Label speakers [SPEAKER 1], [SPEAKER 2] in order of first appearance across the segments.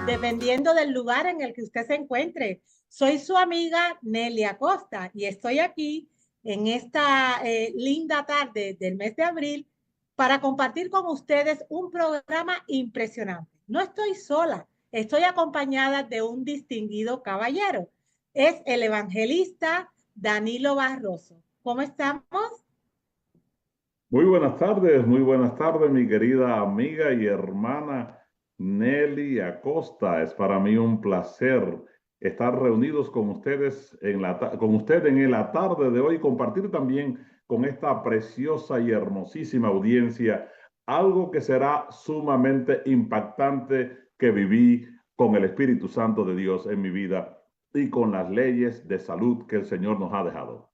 [SPEAKER 1] dependiendo del lugar en el que usted se encuentre. Soy su amiga Nelly Acosta y estoy aquí en esta linda tarde del mes de abril para compartir con ustedes un programa impresionante. No estoy sola, estoy acompañada de un distinguido caballero. Es el evangelista Danilo Barroso. ¿Cómo estamos?
[SPEAKER 2] Muy buenas tardes, mi querida amiga y hermana Nelly Acosta. Es para mí un placer estar reunidos con ustedes con usted en la tarde de hoy, compartir también con esta preciosa y hermosísima audiencia algo que será sumamente impactante que viví con el Espíritu Santo de Dios en mi vida y con las leyes de salud que el Señor nos ha dejado.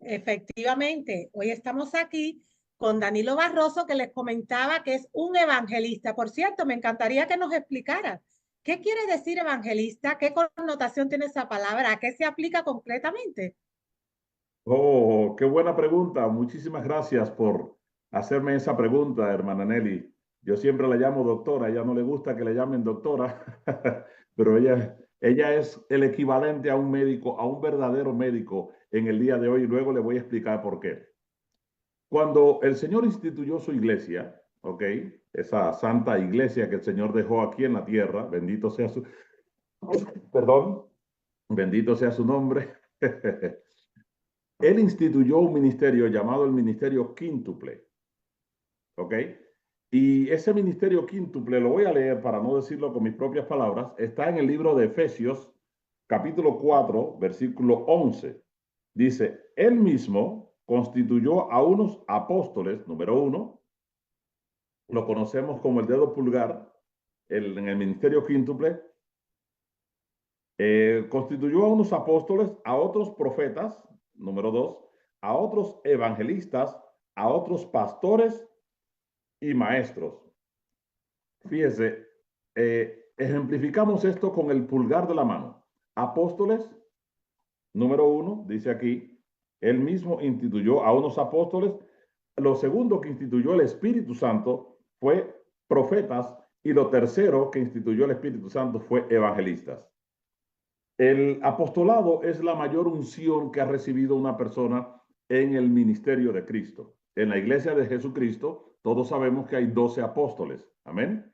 [SPEAKER 1] Efectivamente, hoy estamos aquí con Danilo Barroso, que les comentaba que es un evangelista. Por cierto, me encantaría que nos explicara qué quiere decir evangelista, qué connotación tiene esa palabra, a qué se aplica concretamente.
[SPEAKER 2] Oh, qué buena pregunta. Muchísimas gracias por hacerme esa pregunta, hermana Nelly. Yo siempre la llamo doctora, a ella no le gusta que le llamen doctora, pero ella es el equivalente a un médico, a un verdadero médico en el día de hoy, y luego le voy a explicar por qué. Cuando el Señor instituyó su iglesia, ¿ok? Esa santa iglesia que el Señor dejó aquí en la tierra, bendito sea su, perdón, bendito sea su nombre. Él instituyó un ministerio llamado el Ministerio Quíntuple, ¿ok? Y ese ministerio quíntuple, lo voy a leer para no decirlo con mis propias palabras, está en el libro de Efesios, capítulo 4, versículo 11. Dice, él mismo constituyó a unos apóstoles, número uno, lo conocemos como el dedo pulgar, en el ministerio quíntuple, constituyó a unos apóstoles, a otros profetas, número dos, a otros evangelistas, a otros pastores y maestros. Fíjese, ejemplificamos esto con el pulgar de la mano. Apóstoles, número uno, dice aquí, él mismo instituyó a unos apóstoles. Lo segundo que instituyó el Espíritu Santo fue profetas, y lo tercero que instituyó el Espíritu Santo fue evangelistas. El apostolado es la mayor unción que ha recibido una persona en el ministerio de Cristo. En la iglesia de Jesucristo, todos sabemos que hay 12 apóstoles. Amén.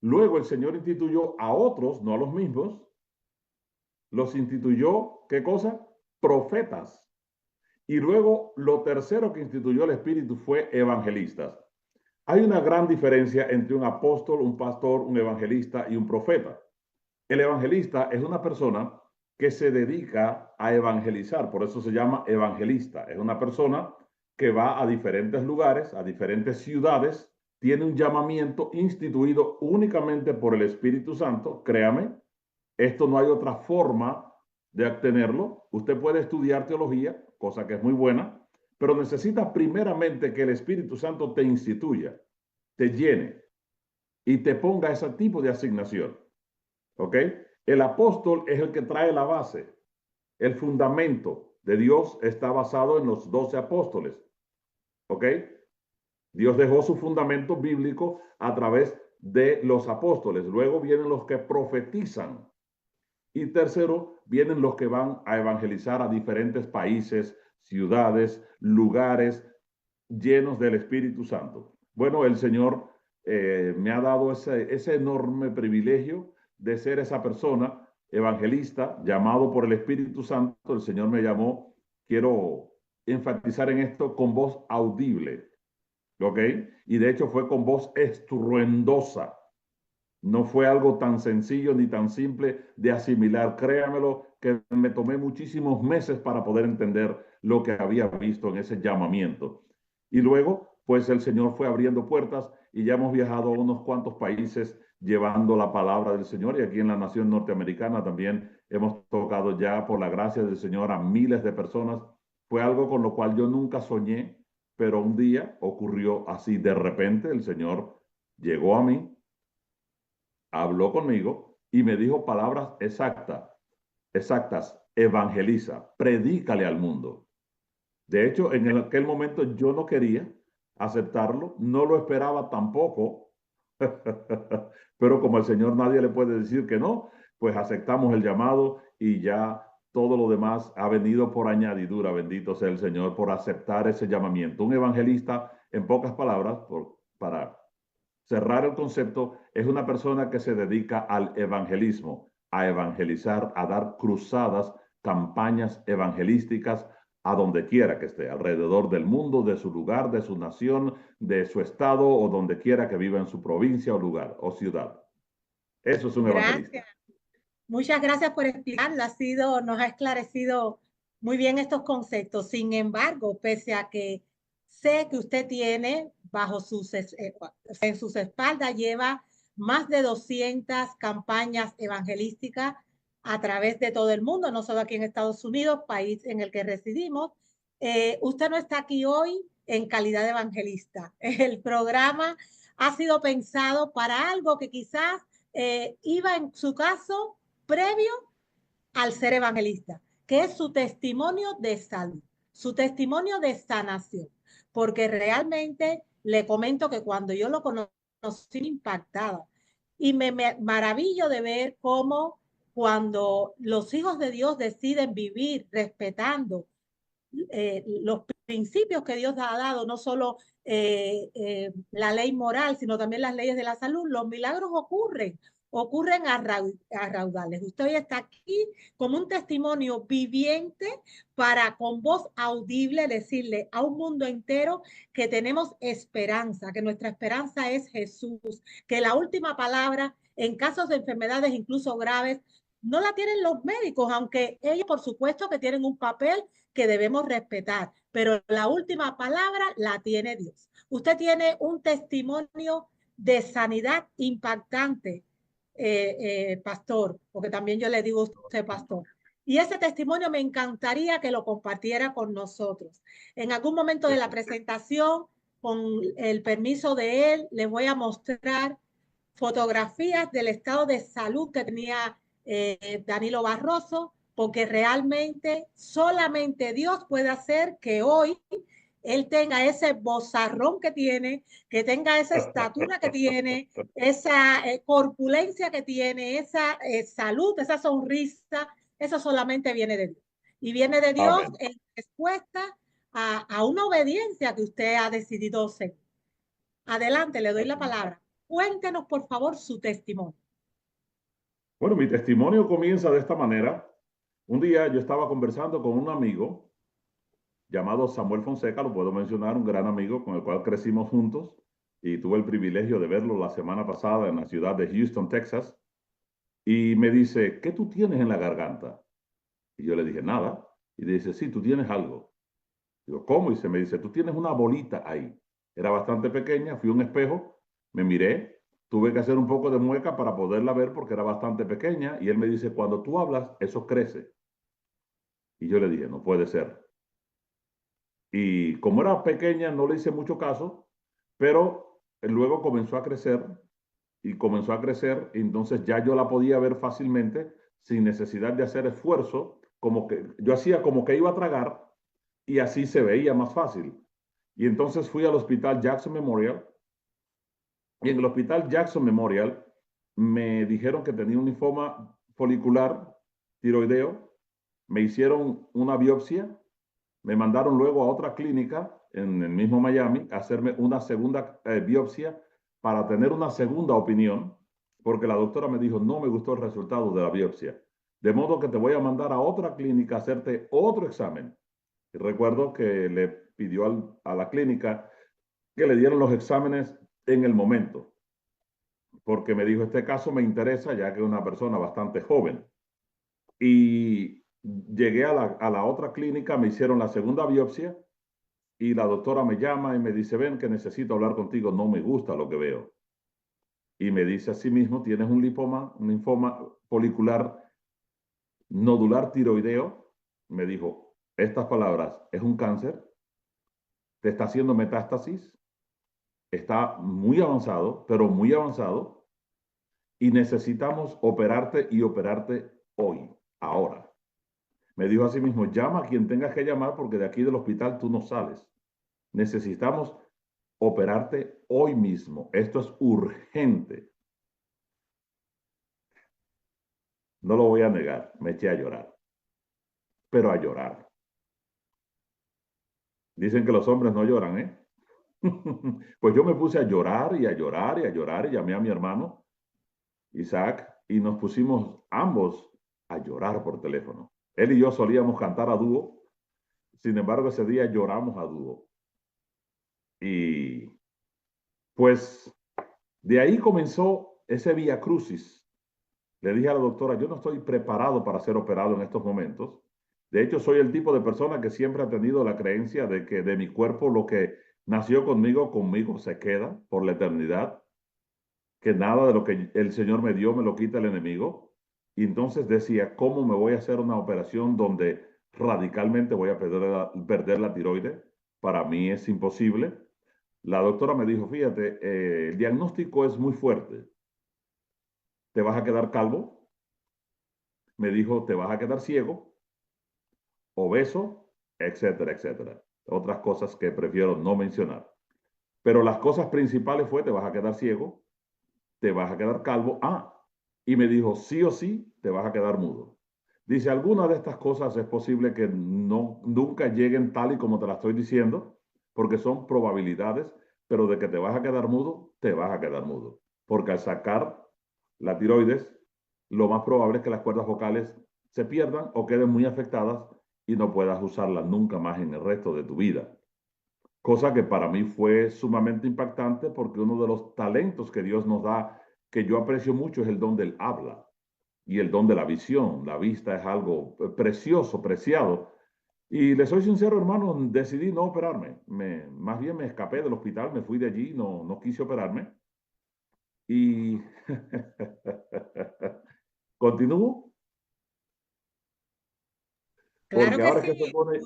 [SPEAKER 2] Luego el Señor instituyó a otros, no a los mismos, los instituyó, ¿qué cosa? Profetas. Y luego lo tercero que instituyó el Espíritu fue evangelistas. Hay una gran diferencia entre un apóstol, un pastor, un evangelista y un profeta. El evangelista es una persona que se dedica a evangelizar, por eso se llama evangelista. Es una persona que va a diferentes lugares, a diferentes ciudades, tiene un llamamiento instituido únicamente por el Espíritu Santo. Créame, esto no hay otra forma de obtenerlo. Usted puede estudiar teología, cosa que es muy buena, pero necesita primeramente que el Espíritu Santo te instituya, te llene y te ponga ese tipo de asignación. ¿Ok? El apóstol es el que trae la base. El fundamento de Dios está basado en los 12 apóstoles. ¿Ok? Dios dejó su fundamento bíblico a través de los apóstoles. Luego vienen los que profetizan. Y tercero, vienen los que van a evangelizar a diferentes países, ciudades, lugares llenos del Espíritu Santo. Bueno, el Señor me ha dado ese enorme privilegio de ser esa persona evangelista llamado por el Espíritu Santo. El Señor me llamó, quiero enfatizar en esto, con voz audible, ¿ok? Y de hecho fue con voz estruendosa. No fue algo tan sencillo ni tan simple de asimilar. Créamelo, que me tomé muchísimos meses para poder entender lo que había visto en ese llamamiento. Y luego, pues el Señor fue abriendo puertas y ya hemos viajado a unos cuantos países llevando la palabra del Señor, y aquí en la nación norteamericana también hemos tocado ya, por la gracia del Señor, a miles de personas. Fue algo con lo cual yo nunca soñé, pero un día ocurrió así. De repente el Señor llegó a mí, habló conmigo y me dijo palabras exactas, evangeliza, predícale al mundo. De hecho, en aquel momento yo no quería aceptarlo, no lo esperaba tampoco, Pero como al Señor nadie le puede decir que no, pues aceptamos el llamado y ya todo lo demás ha venido por añadidura, bendito sea el Señor, por aceptar ese llamamiento. Un evangelista, en pocas palabras, para cerrar el concepto, es una persona que se dedica al evangelismo, a evangelizar, a dar cruzadas, campañas evangelísticas a donde quiera que esté, alrededor del mundo, de su lugar, de su nación, de su estado o donde quiera que viva en su provincia o lugar o ciudad. Eso es un evangelista.
[SPEAKER 1] Gracias. Muchas gracias por explicarlo. Nos ha esclarecido muy bien estos conceptos. Sin embargo, pese a que sé que usted tiene en sus espaldas, lleva más de 200 campañas evangelísticas a través de todo el mundo, no solo aquí en Estados Unidos, país en el que residimos. Usted no está aquí hoy en calidad de evangelista. El programa ha sido pensado para algo que quizás iba en su caso previo al ser evangelista, que es su testimonio de salud, su testimonio de sanación, porque realmente le comento que cuando yo lo conocí impactada y me maravillo de ver cómo cuando los hijos de Dios deciden vivir respetando los principios que Dios ha dado, no solo la ley moral, sino también las leyes de la salud, los milagros ocurren a raudales. Usted hoy está aquí como un testimonio viviente para con voz audible decirle a un mundo entero que tenemos esperanza, que nuestra esperanza es Jesús, que la última palabra en casos de enfermedades incluso graves no la tienen los médicos, aunque ellos por supuesto que tienen un papel que debemos respetar, pero la última palabra la tiene Dios. Usted tiene un testimonio de sanidad impactante, pastor, porque también yo le digo a usted, pastor. Y ese testimonio me encantaría que lo compartiera con nosotros. En algún momento de la presentación, con el permiso de él, les voy a mostrar fotografías del estado de salud que tenía Danilo Barroso, porque realmente solamente Dios puede hacer que hoy él tenga ese bozarrón que tenga esa estatura que tiene, esa corpulencia que tiene, esa salud, esa sonrisa, eso solamente viene de Dios. Y viene de Dios
[SPEAKER 2] Amén.
[SPEAKER 1] en respuesta a una obediencia que usted ha decidido seguir. Adelante, le doy la palabra. Cuéntenos, por favor, su testimonio.
[SPEAKER 2] Bueno, mi testimonio comienza de esta manera. Un día yo estaba conversando con un amigo llamado Samuel Fonseca, lo puedo mencionar, un gran amigo con el cual crecimos juntos y tuve el privilegio de verlo la semana pasada en la ciudad de Houston, Texas, y me dice, ¿qué tú tienes en la garganta? Y yo le dije, nada. Y dice, sí, tú tienes algo. Digo, ¿cómo? Y se me dice, tú tienes una bolita ahí. Era bastante pequeña, fui a un espejo, me miré, tuve que hacer un poco de mueca para poderla ver porque era bastante pequeña, y él me dice, cuando tú hablas, eso crece. Y yo le dije, no puede ser. Y como era pequeña, no le hice mucho caso, pero luego comenzó a crecer y comenzó a crecer, y entonces ya yo la podía ver fácilmente sin necesidad de hacer esfuerzo, como que yo hacía como que iba a tragar y así se veía más fácil. Y entonces fui al hospital Jackson Memorial y en el hospital Jackson Memorial me dijeron que tenía un linfoma folicular tiroideo, me hicieron una biopsia. Me mandaron luego a otra clínica en el mismo Miami a hacerme una segunda biopsia para tener una segunda opinión, porque la doctora me dijo, no me gustó el resultado de la biopsia. De modo que te voy a mandar a otra clínica a hacerte otro examen. Y recuerdo que le pidió a la clínica que le dieran los exámenes en el momento, porque me dijo, este caso me interesa ya que es una persona bastante joven. Y llegué a la otra clínica, me hicieron la segunda biopsia y la doctora me llama y me dice, ven que necesito hablar contigo, no me gusta lo que veo. Y me dice así mismo, tienes un linfoma folicular nodular tiroideo. Me dijo, estas palabras, es un cáncer, te está haciendo metástasis, está muy avanzado, pero muy avanzado, y necesitamos operarte y operarte hoy, ahora. Me dijo así mismo, llama a quien tengas que llamar porque de aquí del hospital tú no sales. Necesitamos operarte hoy mismo, esto es urgente. No lo voy a negar, me eché a llorar, pero a llorar. Dicen que los hombres no lloran, ¿eh? Pues yo me puse a llorar y a llorar y a llorar y llamé a mi hermano Isaac y nos pusimos ambos a llorar por teléfono. Él y yo solíamos cantar a dúo, sin embargo ese día lloramos a dúo. Y pues de ahí comenzó ese vía crucis. Le dije a la doctora, yo no estoy preparado para ser operado en estos momentos. De hecho, soy el tipo de persona que siempre ha tenido la creencia de que de mi cuerpo lo que nació conmigo, conmigo se queda por la eternidad, que nada de lo que el Señor me dio me lo quita el enemigo. Y entonces decía, ¿cómo me voy a hacer una operación donde radicalmente voy a perder la tiroides? Para mí es imposible. La doctora me dijo, fíjate, el diagnóstico es muy fuerte. Te vas a quedar calvo. Me dijo, te vas a quedar ciego, obeso, etcétera, etcétera. Otras cosas que prefiero no mencionar. Pero las cosas principales fue, te vas a quedar ciego, te vas a quedar calvo. Ah, y me dijo, sí o sí, te vas a quedar mudo. Dice, algunas de estas cosas es posible que nunca lleguen tal y como te la estoy diciendo, porque son probabilidades, pero de que te vas a quedar mudo, te vas a quedar mudo. Porque al sacar la tiroides, lo más probable es que las cuerdas vocales se pierdan o queden muy afectadas y no puedas usarlas nunca más en el resto de tu vida. Cosa que para mí fue sumamente impactante porque uno de los talentos que Dios nos da, que yo aprecio mucho, es el don del habla y el don de la visión. La vista es algo precioso, preciado. Y le soy sincero, hermano, decidí no operarme. Más bien me escapé del hospital, me fui de allí, no quise operarme. Y continúo,
[SPEAKER 1] Claro
[SPEAKER 2] porque
[SPEAKER 1] que
[SPEAKER 2] ahora que se
[SPEAKER 1] sí.
[SPEAKER 2] pone,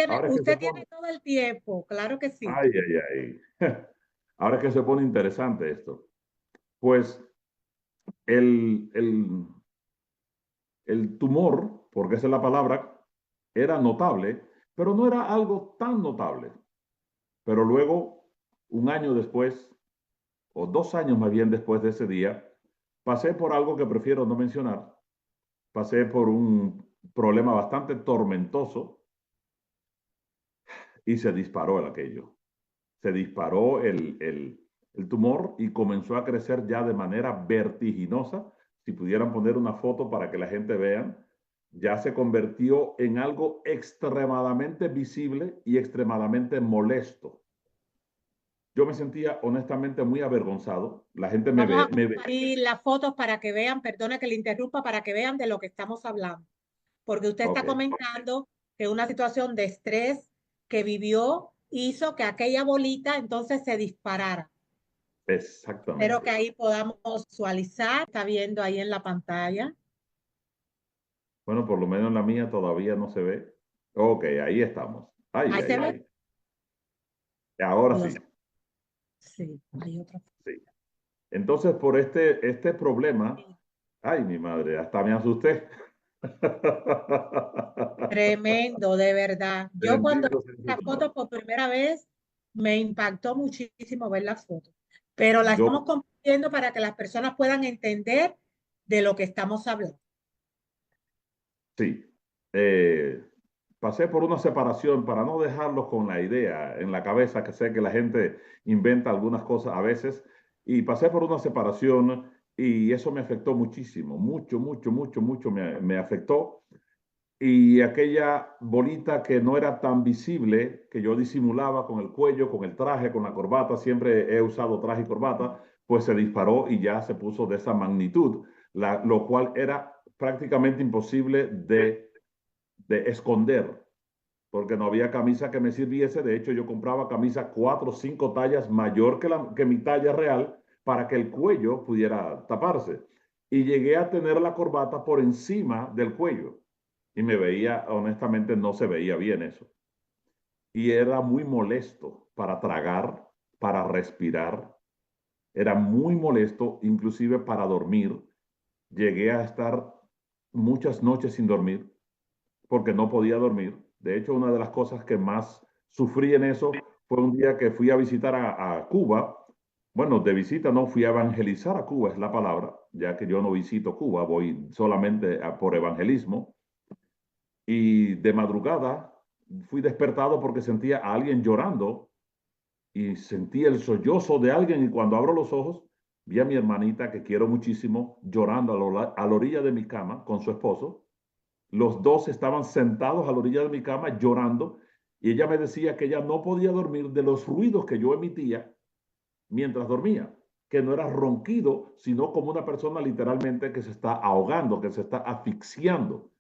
[SPEAKER 2] ahora que se
[SPEAKER 1] Usted tiene
[SPEAKER 2] pone,
[SPEAKER 1] todo el tiempo. Claro que sí.
[SPEAKER 2] ay, ay, ay. Ahora que se pone interesante esto. Pues el, el, el tumor, porque esa es la palabra, era notable, pero no era algo tan notable. Pero luego, un año después, o 2 años más bien después de ese día, pasé por algo que prefiero no mencionar. Pasé por un problema bastante tormentoso y se disparó aquello. Se disparó el tumor y comenzó a crecer ya de manera vertiginosa. Si pudieran poner una foto para que la gente vea, ya se convirtió en algo extremadamente visible y extremadamente molesto. Yo me sentía honestamente muy avergonzado. La gente
[SPEAKER 1] Vamos a
[SPEAKER 2] me ve.
[SPEAKER 1] compartir las fotos para que vean, perdone que le interrumpa, para que vean de lo que estamos hablando. Porque usted está
[SPEAKER 2] Ok,
[SPEAKER 1] comentando que una situación de estrés que vivió hizo que aquella bolita entonces se disparara. Espero que
[SPEAKER 2] exactamente.
[SPEAKER 1] ahí podamos visualizar, está viendo ahí en la pantalla.
[SPEAKER 2] Bueno, por lo menos la mía todavía no se ve. Ok, ahí estamos. Ay,
[SPEAKER 1] Ahí
[SPEAKER 2] ay,
[SPEAKER 1] se ve.
[SPEAKER 2] ay. Ahora
[SPEAKER 1] O
[SPEAKER 2] sí,
[SPEAKER 1] los- sí, hay otra.
[SPEAKER 2] sí. Entonces, por este problema, ay, mi madre, hasta me asusté.
[SPEAKER 1] Tremendo, de verdad.
[SPEAKER 2] Te
[SPEAKER 1] Yo cuando
[SPEAKER 2] entiendo,
[SPEAKER 1] vi la
[SPEAKER 2] señor.
[SPEAKER 1] foto por primera vez, me impactó muchísimo ver la foto, pero la
[SPEAKER 2] Yo,
[SPEAKER 1] estamos compartiendo para que las personas puedan entender de lo que estamos hablando.
[SPEAKER 2] sí. Eh, pasé por una separación para no dejarlos con la idea en la cabeza, que sé que la gente inventa algunas cosas a veces, y pasé por una separación y eso me afectó muchísimo, mucho, mucho, mucho, mucho me afectó. Y aquella bolita que no era tan visible, que yo disimulaba con el cuello, con el traje, con la corbata, siempre he usado traje y corbata, pues se disparó y ya se puso de esa magnitud, lo cual era prácticamente imposible de esconder, porque no había camisa que me sirviese. De hecho, yo compraba camisa 4 o 5 tallas mayor que mi talla real para que el cuello pudiera taparse. Y llegué a tener la corbata por encima del cuello y me veía, honestamente, no se veía bien eso. Y era muy molesto para tragar, para respirar. Era muy molesto, inclusive para dormir. Llegué a estar muchas noches sin dormir porque no podía dormir. De hecho, una de las cosas que más sufrí en eso fue un día que fui a visitar a Cuba bueno, de visita no fui a evangelizar a Cuba, es la palabra, ya que yo no visito Cuba, voy solamente por evangelismo. Y de madrugada fui despertado porque sentía a alguien llorando y sentí el sollozo de alguien y cuando abro los ojos vi a mi hermanita que quiero muchísimo llorando a la orilla de mi cama con su esposo. Los dos estaban sentados a la orilla de mi cama llorando y ella me decía que ella no podía dormir de los ruidos que yo emitía mientras dormía, que no era ronquido, sino como una persona literalmente que se está ahogando, que se está asfixiando.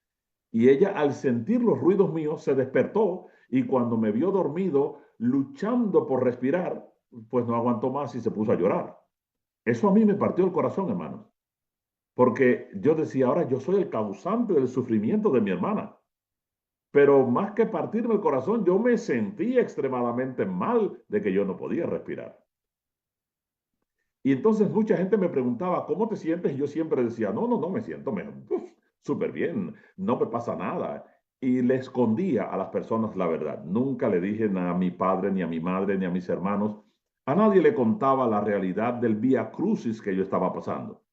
[SPEAKER 2] Y ella al sentir los ruidos míos se despertó y cuando me vio dormido, luchando por respirar, pues no aguantó más y se puso a llorar. Eso a mí me partió el corazón, hermanos, porque yo decía, ahora yo soy el causante del sufrimiento de mi hermana. Pero más que partirme el corazón, yo me sentí extremadamente mal de que yo no podía respirar. Y entonces mucha gente me preguntaba, ¿cómo te sientes? Y yo siempre decía, no, me siento súper bien, no me pasa nada. Y le escondía a las personas la verdad. Nunca le dije a mi padre, ni a mi madre, ni a mis hermanos. A nadie le contaba la realidad del vía crucis que yo estaba pasando.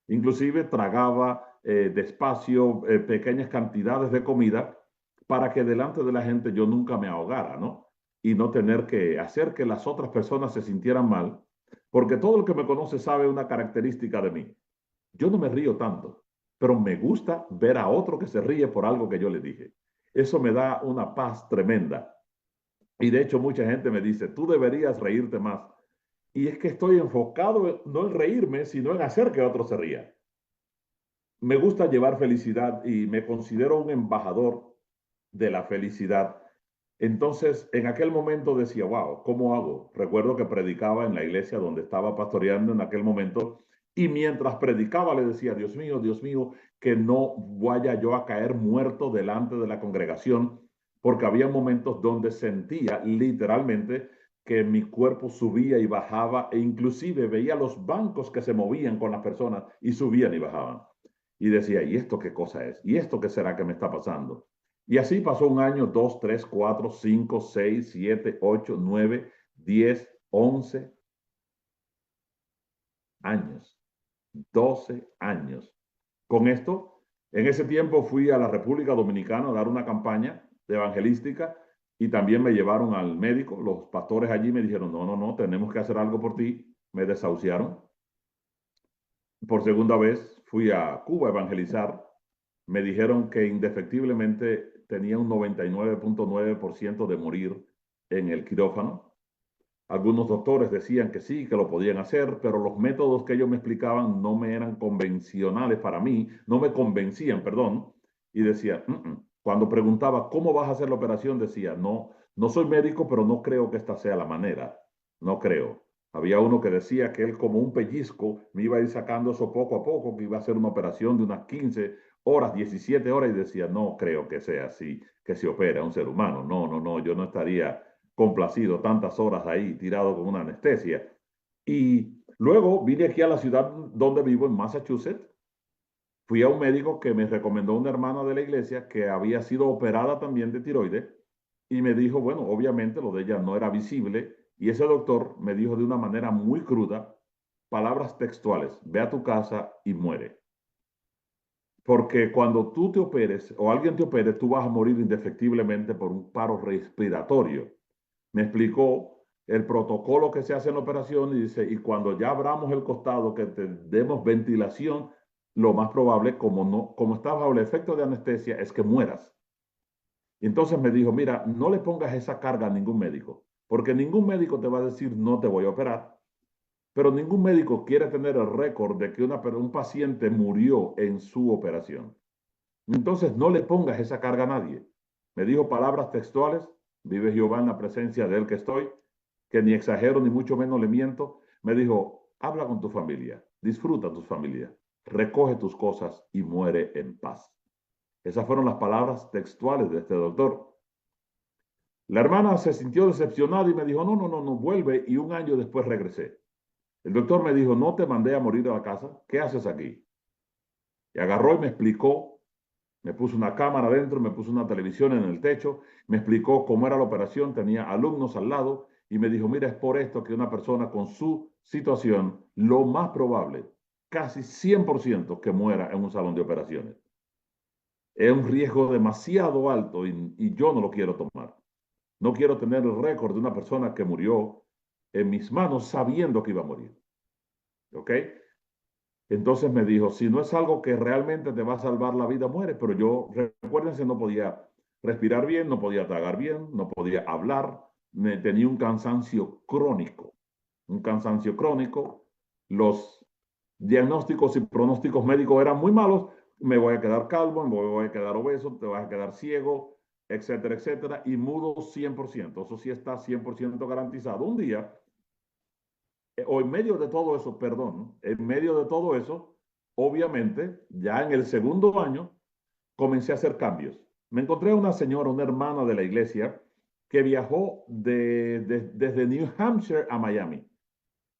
[SPEAKER 2] Inclusive tragaba despacio pequeñas cantidades de comida para que delante de la gente yo nunca me ahogara, ¿no? Y no tener que hacer que las otras personas se sintieran mal, porque todo el que me conoce sabe una característica de mí. Yo no me río tanto, pero me gusta ver a otro que se ríe por algo que yo le dije. Eso me da una paz tremenda. Y de hecho mucha gente me dice, tú deberías reírte más. Y es que estoy enfocado no en reírme, sino en hacer que otro se ría. Me gusta llevar felicidad y me considero un embajador de la felicidad. Entonces, en aquel momento decía, wow, ¿cómo hago? Recuerdo que predicaba en la iglesia donde estaba pastoreando en aquel momento y mientras predicaba le decía, Dios mío, que no vaya yo a caer muerto delante de la congregación, porque había momentos donde sentía literalmente que mi cuerpo subía y bajaba e inclusive veía los bancos que se movían con las personas y subían y bajaban. Y decía, ¿y esto qué cosa es? ¿Y esto qué será que me está pasando? Y así pasó un año, 2, 3, 4, 5, 6, 7, 8, 9, 10, 11 años, 12 años. Con esto, en ese tiempo fui a la República Dominicana a dar una campaña de evangelística y también me llevaron al médico. Los pastores allí me dijeron, no, tenemos que hacer algo por ti. Me desahuciaron. Por segunda vez fui a Cuba a evangelizar. Me dijeron que indefectiblemente tenía un 99.9% de morir en el quirófano. Algunos doctores decían que sí, que lo podían hacer, pero los métodos que ellos me explicaban no me eran convencionales para mí, no me convencían, perdón, y decía, cuando preguntaba, ¿cómo vas a hacer la operación? Decía, no soy médico, pero no creo que esta sea la manera, no creo. Había uno que decía que él como un pellizco me iba a ir sacando eso poco a poco, que iba a hacer una operación de unas 15 horas, 17 horas, y decía, no creo que sea así, que se opera a un ser humano. No, yo no estaría complacido tantas horas ahí tirado con una anestesia. Y luego vine aquí a la ciudad donde vivo, en Massachusetts. Fui a un médico que me recomendó una hermana de la iglesia que había sido operada también de tiroides y me dijo, bueno, obviamente lo de ella no era visible y ese doctor me dijo de una manera muy cruda, palabras textuales, ve a tu casa y muere. Porque cuando tú te operes o alguien te opere, tú vas a morir indefectiblemente por un paro respiratorio. Me explicó el protocolo que se hace en la operación y dice, y cuando ya abramos el costado, que te demos ventilación, lo más probable, como estás bajo el efecto de anestesia, es que mueras. Y entonces me dijo, mira, no le pongas esa carga a ningún médico, porque ningún médico te va a decir, no te voy a operar, pero ningún médico quiere tener el récord de que un paciente murió en su operación. Entonces no le pongas esa carga a nadie. Me dijo palabras textuales, vive Jehová en la presencia de él que estoy, que ni exagero ni mucho menos le miento. Me dijo, habla con tu familia, disfruta tu familia, recoge tus cosas y muere en paz. Esas fueron las palabras textuales de este doctor. La hermana se sintió decepcionada y me dijo, no, vuelve, y un año después regresé. El doctor me dijo, no te mandé a morir a la casa, ¿qué haces aquí? Y agarró y me explicó. Me puso una cámara adentro, me puso una televisión en el techo, me explicó cómo era la operación, tenía alumnos al lado y me dijo, mira, es por esto que una persona con su situación, lo más probable, casi 100% que muera en un salón de operaciones. Es un riesgo demasiado alto y yo no lo quiero tomar. No quiero tener el récord de una persona que murió en mis manos sabiendo que iba a morir. ¿Ok? Entonces me dijo, si no es algo que realmente te va a salvar la vida, muere. Pero yo, recuérdense, no podía respirar bien, no podía tragar bien, no podía hablar, tenía un cansancio crónico. Un cansancio crónico. Los diagnósticos y pronósticos médicos eran muy malos. Me voy a quedar calvo, me voy a quedar obeso, te vas a quedar ciego, etcétera, etcétera. Y mudo 100%. Eso sí está 100% garantizado. Un día o en medio de todo eso, perdón, en medio de todo eso, obviamente, ya en el segundo año, comencé a hacer cambios. Me encontré una señora, una hermana de la iglesia, que viajó desde New Hampshire a Miami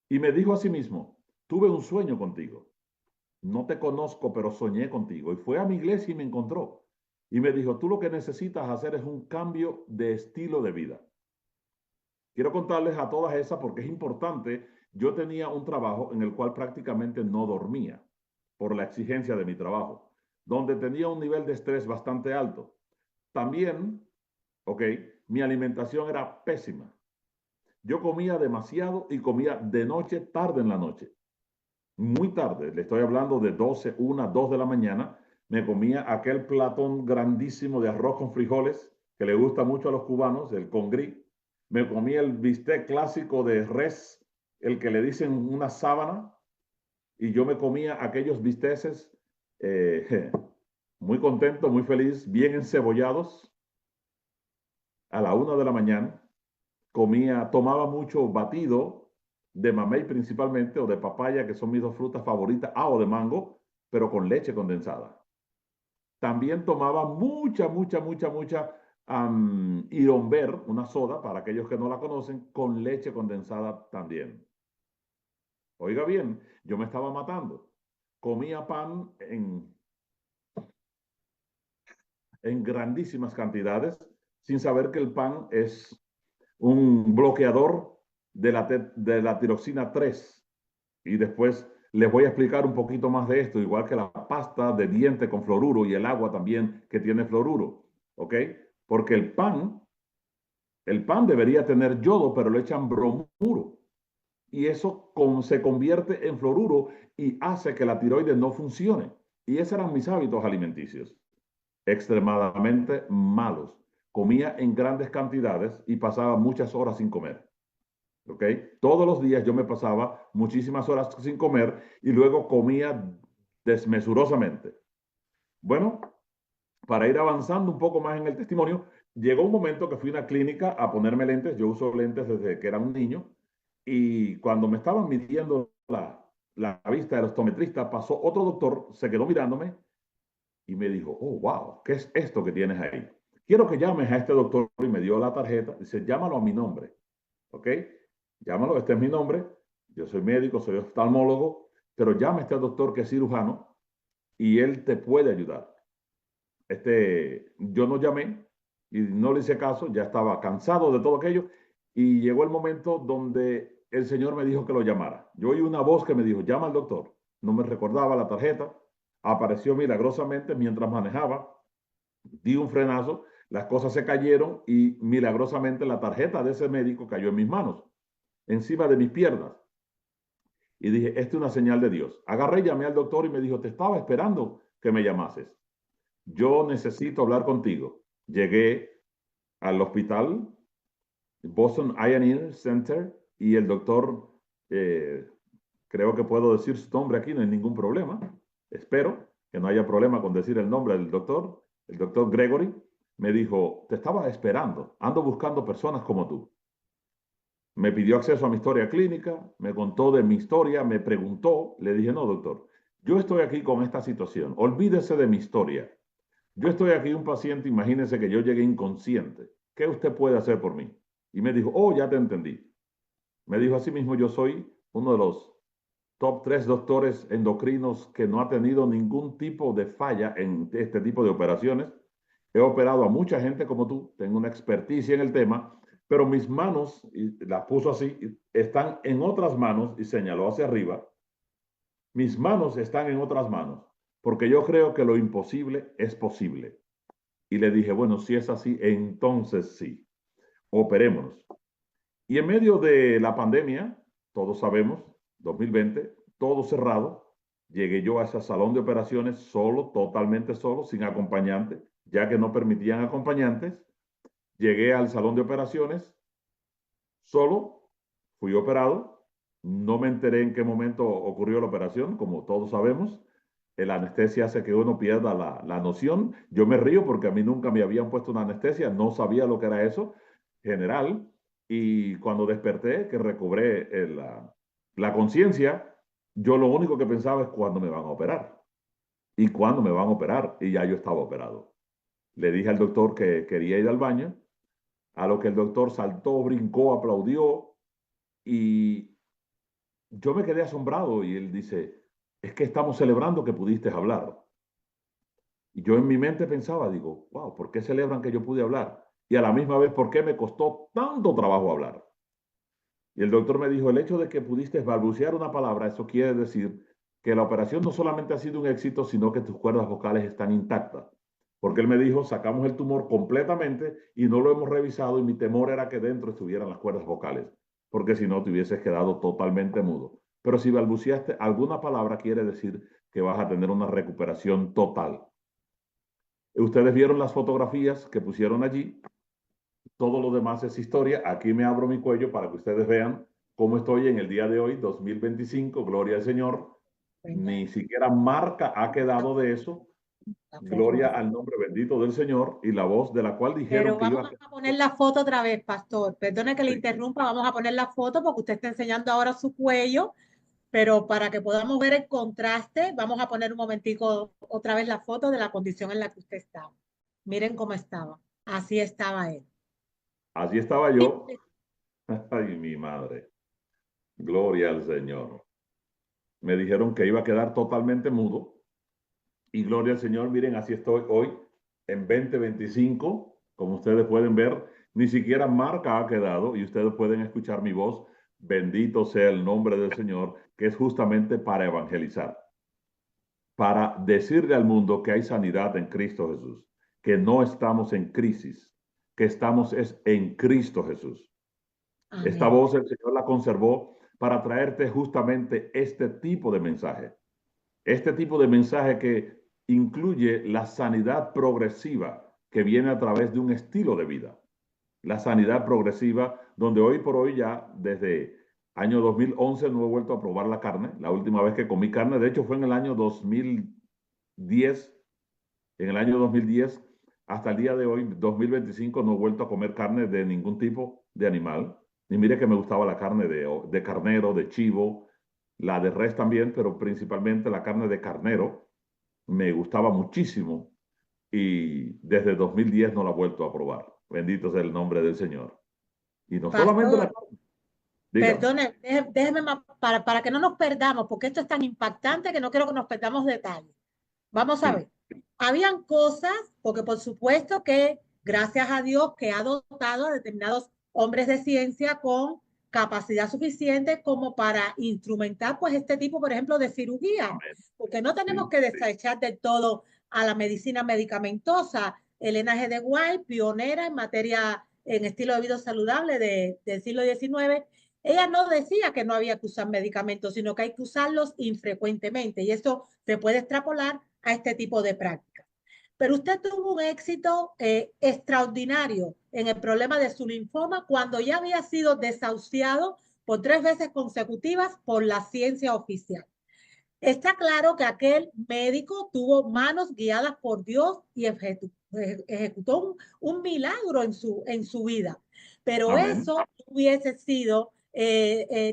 [SPEAKER 2] y me dijo a sí mismo, tuve un sueño contigo. No te conozco, pero soñé contigo. Y fue a mi iglesia y me encontró. Y me dijo, tú lo que necesitas hacer es un cambio de estilo de vida. Quiero contarles a todas esas porque es importante. Yo tenía un trabajo en el cual prácticamente no dormía por la exigencia de mi trabajo, donde tenía un nivel de estrés bastante alto. También, ok, mi alimentación era pésima. Yo comía demasiado y comía de noche, tarde en la noche. Muy tarde, le estoy hablando de 12, 1, 2 de la mañana, me comía aquel platón grandísimo de arroz con frijoles que le gusta mucho a los cubanos, el congrí. Me comía el bistec clásico de res, el que le dicen una sábana, y yo me comía aquellos bisteces muy contento, muy feliz, bien encebollados a la 1 de la mañana. Tomaba mucho batido de mamey principalmente, o de papaya, que son mis dos frutas favoritas, o de mango, pero con leche condensada. También tomaba mucha Ironver, una soda, para aquellos que no la conocen, con leche condensada también. Oiga bien, yo me estaba matando. Comía pan en grandísimas cantidades, sin saber que el pan es un bloqueador de la tiroxina 3. Y después les voy a explicar un poquito más de esto, igual que la pasta de diente con fluoruro y el agua también que tiene fluoruro. ¿Ok? Porque el pan debería tener yodo, pero le echan bromuro. Y eso se convierte en fluoruro y hace que la tiroides no funcione. Y esos eran mis hábitos alimenticios. Extremadamente malos. Comía en grandes cantidades y pasaba muchas horas sin comer. ¿Ok? Todos los días yo me pasaba muchísimas horas sin comer y luego comía desmesurosamente. Bueno, para ir avanzando un poco más en el testimonio, llegó un momento que fui a una clínica a ponerme lentes. Yo uso lentes desde que era un niño y cuando me estaban midiendo la vista del optometrista, pasó otro doctor, se quedó mirándome y me dijo, oh, wow, ¿qué es esto que tienes ahí? Quiero que llames a este doctor, y me dio la tarjeta. Dice, llámalo a mi nombre. ¿Ok? Llámalo, este es mi nombre. Yo soy médico, soy oftalmólogo, pero llama a este doctor que es cirujano y él te puede ayudar. Yo no llamé y no le hice caso, ya estaba cansado de todo aquello y llegó el momento donde el señor me dijo que lo llamara. Yo oí una voz que me dijo, llama al doctor. No me recordaba la tarjeta, apareció milagrosamente mientras manejaba, di un frenazo, las cosas se cayeron y milagrosamente la tarjeta de ese médico cayó en mis manos, encima de mis piernas. Y dije, esta es una señal de Dios. Agarré, llamé al doctor y me dijo, te estaba esperando que me llamases. Yo necesito hablar contigo. Llegué al hospital, Boston Eye and Ear Center, y el doctor, creo que puedo decir su nombre aquí, no hay ningún problema. Espero que no haya problema con decir el nombre del doctor. El doctor Gregory me dijo, te estaba esperando, ando buscando personas como tú. Me pidió acceso a mi historia clínica, me contó de mi historia, me preguntó, le dije, no, doctor, yo estoy aquí con esta situación, olvídese de mi historia. Yo estoy aquí un paciente, imagínese que yo llegué inconsciente. ¿Qué usted puede hacer por mí? Y me dijo, oh, ya te entendí. Me dijo así mismo, yo soy uno de los top 3 doctores endocrinos que no ha tenido ningún tipo de falla en este tipo de operaciones. He operado a mucha gente como tú, tengo una experticia en el tema, pero mis manos, y las puso así, están en otras manos y señaló hacia arriba. Mis manos están en otras manos, porque yo creo que lo imposible es posible. Y le dije, bueno, si es así, entonces sí, operémonos. Y en medio de la pandemia, todos sabemos, 2020, todo cerrado, llegué yo a ese salón de operaciones solo, totalmente solo, sin acompañante, ya que no permitían acompañantes. Llegué al salón de operaciones solo, fui operado, no me enteré en qué momento ocurrió la operación, como todos sabemos. La anestesia hace que uno pierda la noción. Yo me río porque a mí nunca me habían puesto una anestesia, no sabía lo que era eso general. Y cuando desperté, que recobré la conciencia, yo lo único que pensaba es cuándo me van a operar y cuándo me van a operar. Y ya yo estaba operado. Le dije al doctor que quería ir al baño, a lo que el doctor saltó, brincó, aplaudió y yo me quedé asombrado y él dice, es que estamos celebrando que pudiste hablar. Y yo en mi mente pensaba, digo, wow, ¿por qué celebran que yo pude hablar? Y a la misma vez, ¿por qué me costó tanto trabajo hablar? Y el doctor me dijo, el hecho de que pudiste balbucear una palabra, eso quiere decir que la operación no solamente ha sido un éxito, sino que tus cuerdas vocales están intactas. Porque él me dijo, sacamos el tumor completamente y no lo hemos revisado y mi temor era que dentro estuvieran las cuerdas vocales, porque si no te hubieses quedado totalmente mudo. Pero si balbuceaste alguna palabra, quiere decir que vas a tener una recuperación total. Ustedes vieron las fotografías que pusieron allí. Todo lo demás es historia. Aquí me abro mi cuello para que ustedes vean cómo estoy en el día de hoy, 2025. Gloria al Señor. Ni siquiera marca ha quedado de eso. Gloria al nombre bendito del Señor y la voz de la cual dijeron
[SPEAKER 1] Pero
[SPEAKER 2] que iba
[SPEAKER 1] vamos
[SPEAKER 2] a...
[SPEAKER 1] a poner la foto otra vez, pastor. Perdone que le
[SPEAKER 2] Sí.
[SPEAKER 1] interrumpa, vamos a poner la foto porque usted está enseñando ahora su cuello, pero para que podamos ver el contraste, vamos a poner un momentico otra vez la foto de la condición en la que usted estaba. Miren cómo estaba. Así estaba él.
[SPEAKER 2] Así estaba yo. Ay, mi madre. Gloria al Señor. Me dijeron que iba a quedar totalmente mudo. Y gloria al Señor, miren, así estoy hoy en 2025. Como ustedes pueden ver, ni siquiera marca ha quedado y ustedes pueden escuchar mi voz. Bendito sea el nombre del Señor, que es justamente para evangelizar, para decirle al mundo que hay sanidad en Cristo Jesús, que no estamos en crisis, que estamos es en Cristo Jesús. Esta
[SPEAKER 1] Amén.
[SPEAKER 2] voz el Señor la conservó para traerte justamente este tipo de mensaje que incluye la sanidad progresiva que viene a través de un estilo de vida. La sanidad progresiva, donde hoy por hoy ya desde año 2011 no he vuelto a probar la carne. La última vez que comí carne, de hecho, fue en el año 2010. En el año 2010 hasta el día de hoy, 2025, no he vuelto a comer carne de ningún tipo de animal. Y mire que me gustaba la carne de carnero, de chivo, la de res también, pero principalmente la carne de carnero me gustaba muchísimo y desde 2010 no la he vuelto a probar. Bendito sea el nombre del Señor. Y no solamente la
[SPEAKER 1] Pastor,
[SPEAKER 2] carne, dígame.
[SPEAKER 1] perdone, déjeme para que no nos perdamos, porque esto es tan impactante que no quiero que nos perdamos detalles. Vamos a
[SPEAKER 2] Sí,
[SPEAKER 1] ver. Habían cosas, porque por supuesto que gracias a Dios que ha dotado a determinados hombres de ciencia con capacidad suficiente como para instrumentar pues este tipo, por ejemplo, de cirugía,
[SPEAKER 2] amén.
[SPEAKER 1] porque no tenemos
[SPEAKER 2] Sí,
[SPEAKER 1] que
[SPEAKER 2] sí,
[SPEAKER 1] desechar del todo a la medicina medicamentosa. Elena G. de White, pionera en materia en estilo de vida saludable del siglo XIX, ella no decía que no había que usar medicamentos, sino que hay que usarlos infrecuentemente y eso se puede extrapolar a este tipo de prácticas. Pero usted tuvo un éxito extraordinario en el problema de su linfoma cuando ya había sido desahuciado por 3 veces consecutivas por la ciencia oficial. Está claro que aquel médico tuvo manos guiadas por Dios y ejecutó un milagro en su vida. Pero
[SPEAKER 2] amén.
[SPEAKER 1] eso no hubiese sido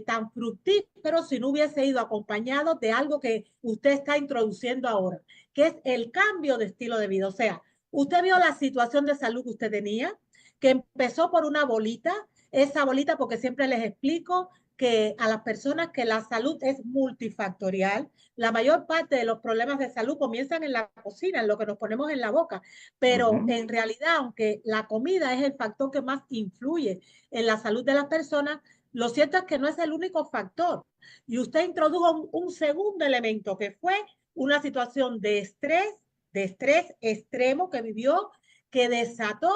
[SPEAKER 1] tan fructífero si no hubiese ido acompañado de algo que usted está introduciendo ahora, que es el cambio de estilo de vida. O sea, usted vio la situación de salud que usted tenía, que empezó por una bolita, esa bolita, porque siempre les explico que a las personas que la salud es multifactorial. La mayor parte de los problemas de salud comienzan en la cocina, en lo que nos ponemos en la boca, pero
[SPEAKER 2] Ujú.
[SPEAKER 1] en realidad, aunque la comida es el factor que más influye en la salud de las personas, lo cierto es que no es el único factor. Y usted introdujo un segundo elemento que fue una situación de estrés extremo que vivió, que desató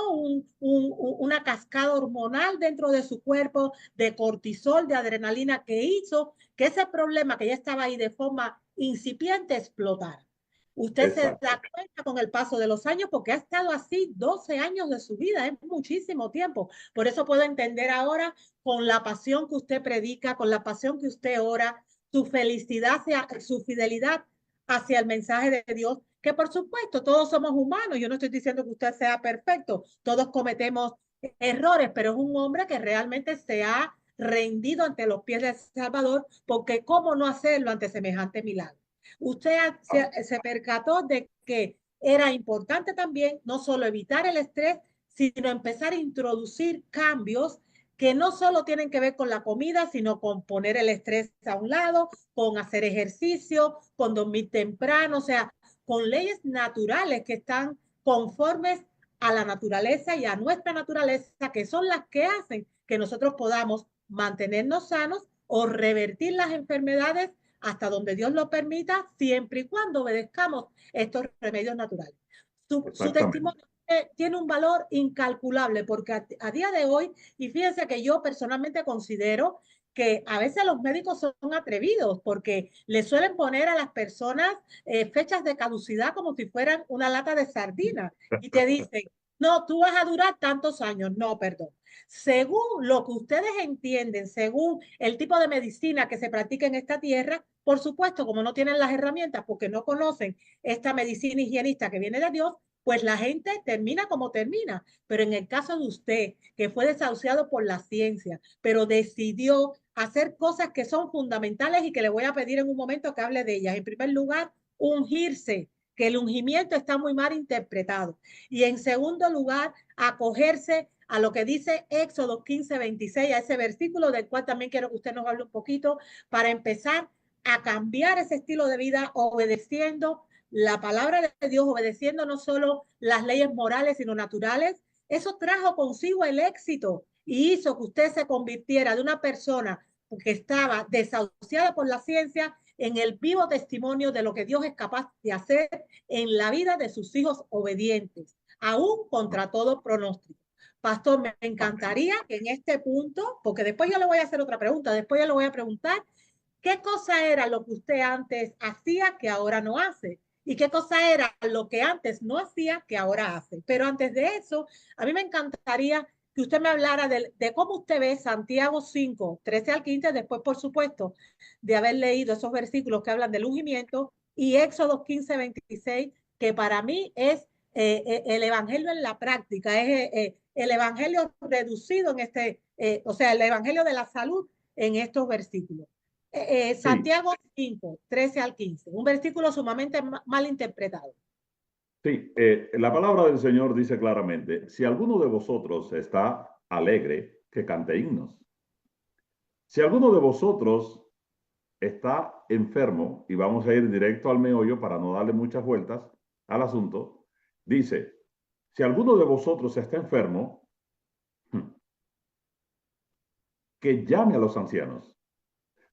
[SPEAKER 1] una cascada hormonal dentro de su cuerpo, de cortisol, de adrenalina, que hizo que ese problema que ya estaba ahí de forma incipiente explotara. Usted se
[SPEAKER 2] Exacto.
[SPEAKER 1] da cuenta con el paso de los años porque ha estado así 12 años de su vida, es muchísimo tiempo. Por eso puedo entender ahora con la pasión que usted predica, con la pasión que usted ora, su felicidad, su fidelidad hacia el mensaje de Dios, que por supuesto todos somos humanos. Yo no estoy diciendo que usted sea perfecto, todos cometemos errores, pero es un hombre que realmente se ha rendido ante los pies del Salvador, porque cómo no hacerlo ante semejante milagro. Usted se percató de que era importante también no solo evitar el estrés, sino empezar a introducir cambios que no solo tienen que ver con la comida, sino con poner el estrés a un lado, con hacer ejercicio, con dormir temprano, o sea, con leyes naturales que están conformes a la naturaleza y a nuestra naturaleza, que son las que hacen que nosotros podamos mantenernos sanos o revertir las enfermedades hasta donde Dios lo permita, siempre y cuando obedezcamos estos remedios naturales. Su
[SPEAKER 2] Exactamente.
[SPEAKER 1] testimonio tiene un valor incalculable porque a día de hoy, y fíjense que yo personalmente considero que a veces los médicos son atrevidos porque le suelen poner a las personas fechas de caducidad como si fueran una lata de sardina y te dicen, no, tú vas a durar tantos años. No, perdón. Según lo que ustedes entienden, según el tipo de medicina que se practica en esta tierra, por supuesto, como no tienen las herramientas porque no conocen esta medicina higienista que viene de Dios, pues la gente termina como termina. Pero en el caso de usted, que fue desahuciado por la ciencia, pero decidió hacer cosas que son fundamentales y que le voy a pedir en un momento que hable de ellas. En primer lugar, ungirse, que el ungimiento está muy mal interpretado. Y en segundo lugar, acogerse a lo que dice Éxodo 15:26, a ese versículo del cual también quiero que usted nos hable un poquito, para empezar a cambiar ese estilo de vida obedeciendo la palabra de Dios, obedeciendo no solo las leyes morales, sino naturales. Eso trajo consigo el éxito y hizo que usted se convirtiera de una persona que estaba desahuciada por la ciencia en el vivo testimonio de lo que Dios es capaz de hacer en la vida de sus hijos obedientes, aún contra todo pronóstico. Pastor, me
[SPEAKER 2] Amén.
[SPEAKER 1] encantaría que en este punto, porque después yo le voy a hacer otra pregunta, después yo le voy a preguntar qué cosa era lo que usted antes hacía que ahora no hace y qué cosa era lo que antes no hacía que ahora hace. Pero antes de eso, a mí me encantaría que usted me hablara de cómo usted ve Santiago 5:13 al 15, después, por supuesto, de haber leído esos versículos que hablan del ungimiento, y Éxodo 15:26, que para mí es el evangelio en la práctica, es el evangelio reducido en o sea, el evangelio de la salud en estos versículos.
[SPEAKER 2] Sí,
[SPEAKER 1] Santiago 5:13 al 15, un versículo sumamente mal interpretado.
[SPEAKER 2] sí. La palabra del Señor dice claramente, si alguno de vosotros está alegre, que cante himnos. Si alguno de vosotros está enfermo, y vamos a ir directo al meollo para no darle muchas vueltas al asunto, dice, si alguno de vosotros está enfermo, que llame a los ancianos,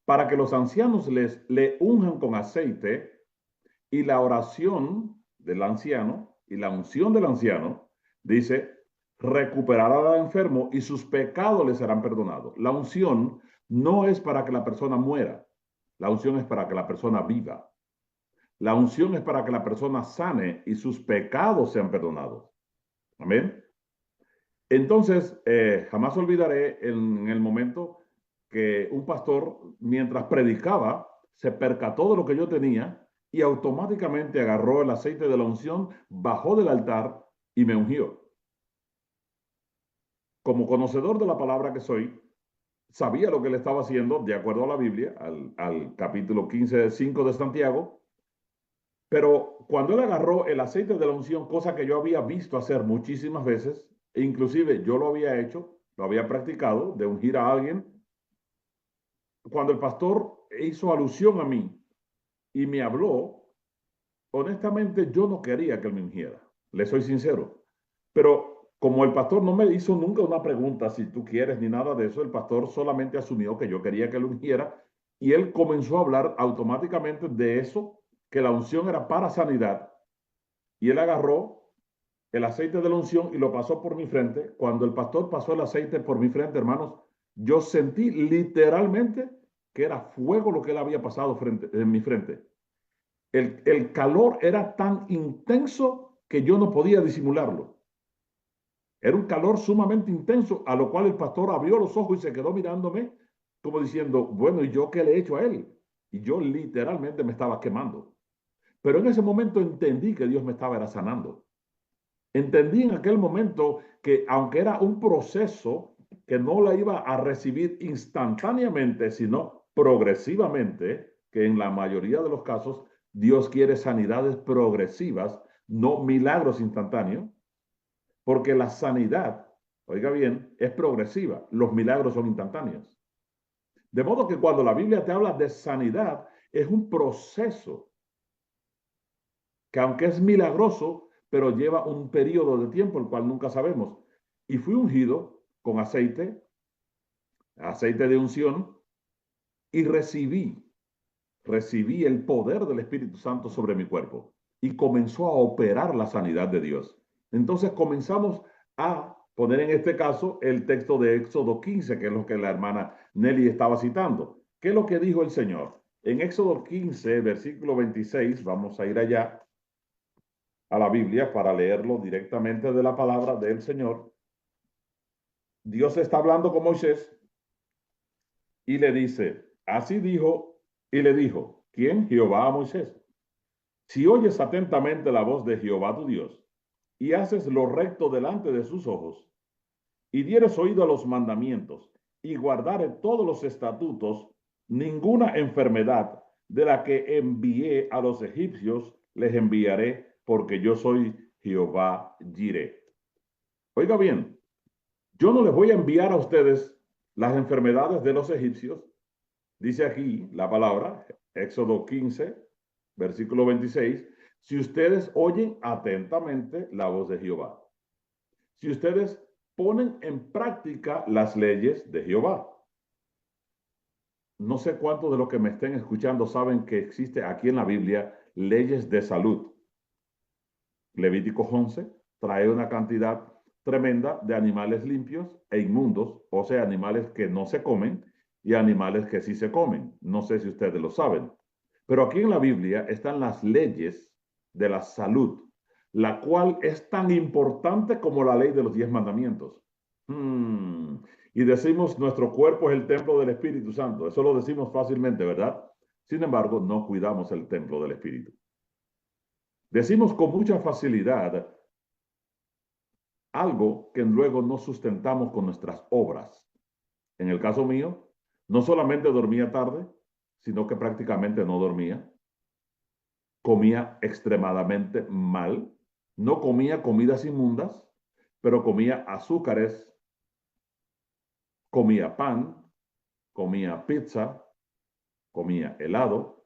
[SPEAKER 2] para que los ancianos le unjan con aceite, y la oración del anciano y la unción del anciano, dice, recuperará al enfermo y sus pecados le serán perdonados. La unción no es para que la persona muera, la unción es para que la persona viva. La unción es para que la persona sane y sus pecados sean perdonados. Amén. Entonces, jamás olvidaré en el momento que un pastor, mientras predicaba, se percató de lo que yo tenía y automáticamente agarró el aceite de la unción, bajó del altar y me ungió. Como conocedor de la palabra que soy, sabía lo que le estaba haciendo de acuerdo a la Biblia, al capítulo 15:5 de Santiago, pero cuando él agarró el aceite de la unción, cosa que yo había visto hacer muchísimas veces, e inclusive yo lo había hecho, lo había practicado, de ungir a alguien, cuando el pastor hizo alusión a mí y me habló, honestamente yo no quería que él me ungiera, le soy sincero. Pero como el pastor no me hizo nunca una pregunta si tú quieres ni nada de eso, el pastor solamente asumió que yo quería que lo ungiera y él comenzó a hablar automáticamente de eso, que la unción era para sanidad. Y él agarró el aceite de la unción y lo pasó por mi frente. Cuando el pastor pasó el aceite por mi frente, hermanos, yo sentí literalmente que era fuego lo que él había pasado en mi frente. El calor era tan intenso que yo no podía disimularlo. Era un calor sumamente intenso, a lo cual el pastor abrió los ojos y se quedó mirándome como diciendo, bueno, ¿y yo qué le he hecho a él? Y yo literalmente me estaba quemando. Pero en ese momento entendí que Dios me estaba sanando. Entendí en aquel momento que aunque era un proceso que no la iba a recibir instantáneamente, sino progresivamente, que en la mayoría de los casos Dios quiere sanidades progresivas, no milagros instantáneos, porque la sanidad, oiga bien, es progresiva, los milagros son instantáneos. De modo que cuando la Biblia te habla de sanidad, es un proceso que aunque es milagroso, pero lleva un periodo de tiempo, el cual nunca sabemos. Y fui ungido con aceite, aceite de unción, y recibí el poder del Espíritu Santo sobre mi cuerpo y comenzó a operar la sanidad de Dios. Entonces comenzamos a poner en este caso el texto de Éxodo 15, que es lo que la hermana Nelly estaba citando. ¿Qué es lo que dijo el Señor? En Éxodo 15, versículo 26, vamos a ir allá a la Biblia para leerlo directamente de la palabra del Señor. Dios está hablando con Moisés y le dice, así dijo, y le dijo, ¿quién? Jehová a Moisés. Si oyes atentamente la voz de Jehová tu Dios y haces lo recto delante de sus ojos y dieres oído a los mandamientos y guardares todos los estatutos, ninguna enfermedad de la que envié a los egipcios les enviaré, porque yo soy Jehová Jireh. Oiga bien, yo no les voy a enviar a ustedes las enfermedades de los egipcios. Dice aquí la palabra, Éxodo 15, versículo 26, si ustedes oyen atentamente la voz de Jehová. Si ustedes ponen en práctica las leyes de Jehová. No sé cuántos de los que me estén escuchando saben que existe aquí en la Biblia leyes de salud. Levítico 11 trae una cantidad tremenda de animales limpios e inmundos, o sea, animales que no se comen y animales que sí se comen. No sé si ustedes lo saben. Pero aquí en la Biblia están las leyes de la salud, la cual es tan importante como la ley de los 10 mandamientos. Y decimos, nuestro cuerpo es el templo del Espíritu Santo. Eso lo decimos fácilmente, ¿verdad? Sin embargo, no cuidamos el templo del Espíritu. Decimos con mucha facilidad algo que luego no sustentamos con nuestras obras. En el caso mío, no solamente dormía tarde, sino que prácticamente no dormía. Comía extremadamente mal. No comía comidas inmundas, pero comía azúcares, comía pan, comía pizza, comía helado,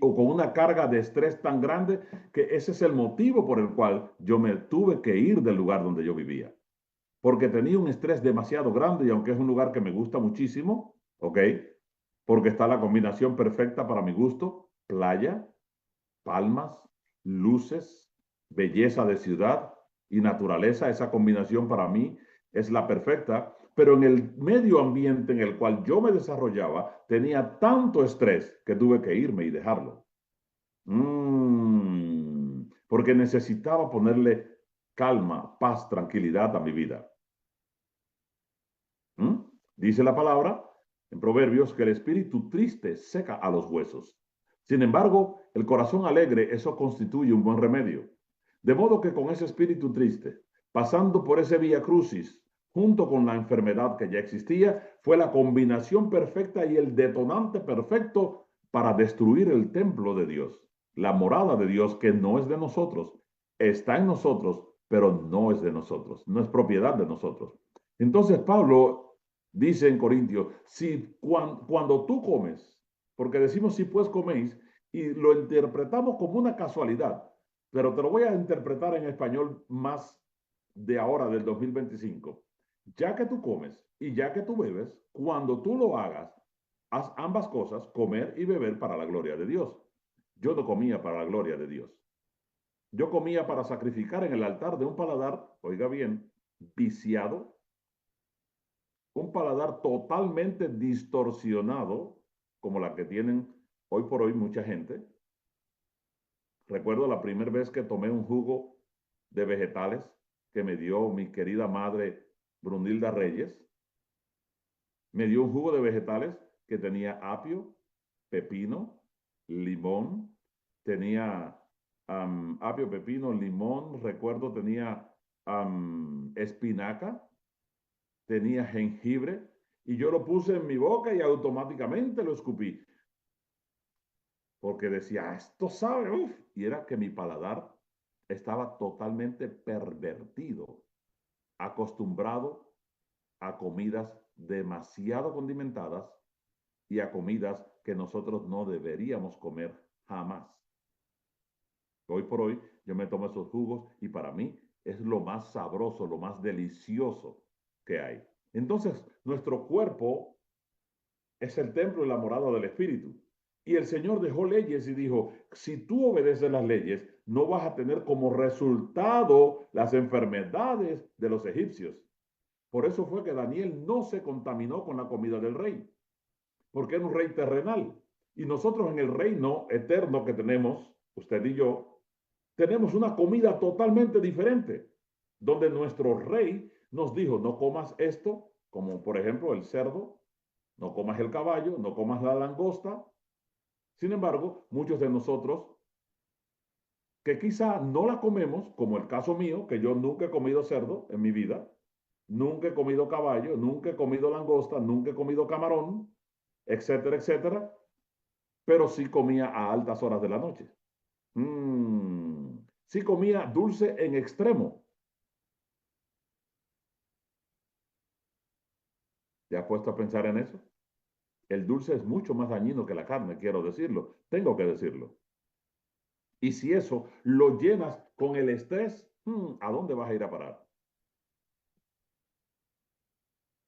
[SPEAKER 2] o con una carga de estrés tan grande que ese es el motivo por el cual yo me tuve que ir del lugar donde yo vivía. Porque tenía un estrés demasiado grande y aunque es un lugar que me gusta muchísimo, ¿ok? Porque está la combinación perfecta para mi gusto, playa, palmas, luces, belleza de ciudad y naturaleza, esa combinación para mí es la perfecta, pero en el medio ambiente en el cual yo me desarrollaba tenía tanto estrés que tuve que irme y dejarlo. Porque necesitaba ponerle calma, paz, tranquilidad a mi vida. Dice la palabra en Proverbios que el espíritu triste seca a los huesos. Sin embargo, el corazón alegre, eso constituye un buen remedio. De modo que con ese espíritu triste, pasando por ese vía crucis, junto con la enfermedad que ya existía, fue la combinación perfecta y el detonante perfecto para destruir el templo de Dios, la morada de Dios que no es de nosotros, está en nosotros, pero no es de nosotros, no es propiedad de nosotros. Entonces Pablo Dice en Corintios, si cuando tú comes, porque decimos si pues coméis, y lo interpretamos como una casualidad, pero te lo voy a interpretar en español más de ahora, del 2025. Ya que tú comes y ya que tú bebes, cuando tú lo hagas, haz ambas cosas, comer y beber para la gloria de Dios. Yo no comía para la gloria de Dios. Yo comía para sacrificar en el altar de un paladar, oiga bien, viciado, un paladar totalmente distorsionado, como la que tienen hoy por hoy mucha gente. Recuerdo la primera vez que tomé un jugo de vegetales que me dio mi querida madre Brunilda Reyes. Me dio un jugo de vegetales que tenía apio, pepino, limón, tenía apio, pepino, limón, recuerdo tenía espinaca, tenía jengibre, y yo lo puse en mi boca y automáticamente lo escupí. Porque decía, esto sabe, uf. Y era que mi paladar estaba totalmente pervertido, acostumbrado a comidas demasiado condimentadas y a comidas que nosotros no deberíamos comer jamás. Hoy por hoy yo me tomo esos jugos y para mí es lo más sabroso, lo más delicioso que hay. Entonces, nuestro cuerpo es el templo y la morada del Espíritu. Y el Señor dejó leyes y dijo, si tú obedeces las leyes, no vas a tener como resultado las enfermedades de los egipcios. Por eso fue que Daniel no se contaminó con la comida del rey, porque era un rey terrenal. Y nosotros en el reino eterno que tenemos, usted y yo, tenemos una comida totalmente diferente, donde nuestro rey nos dijo, no comas esto, como por ejemplo el cerdo, no comas el caballo, no comas la langosta. Sin embargo, muchos de nosotros que quizá no la comemos, como el caso mío, que yo nunca he comido cerdo en mi vida, nunca he comido caballo, nunca he comido langosta, nunca he comido camarón, etcétera, etcétera, pero sí comía a altas horas de la noche. Sí comía dulce en extremo. ¿Te has puesto a pensar en eso? El dulce es mucho más dañino que la carne, quiero decirlo. Tengo que decirlo. Y si eso lo llenas con el estrés, ¿a dónde vas a ir a parar?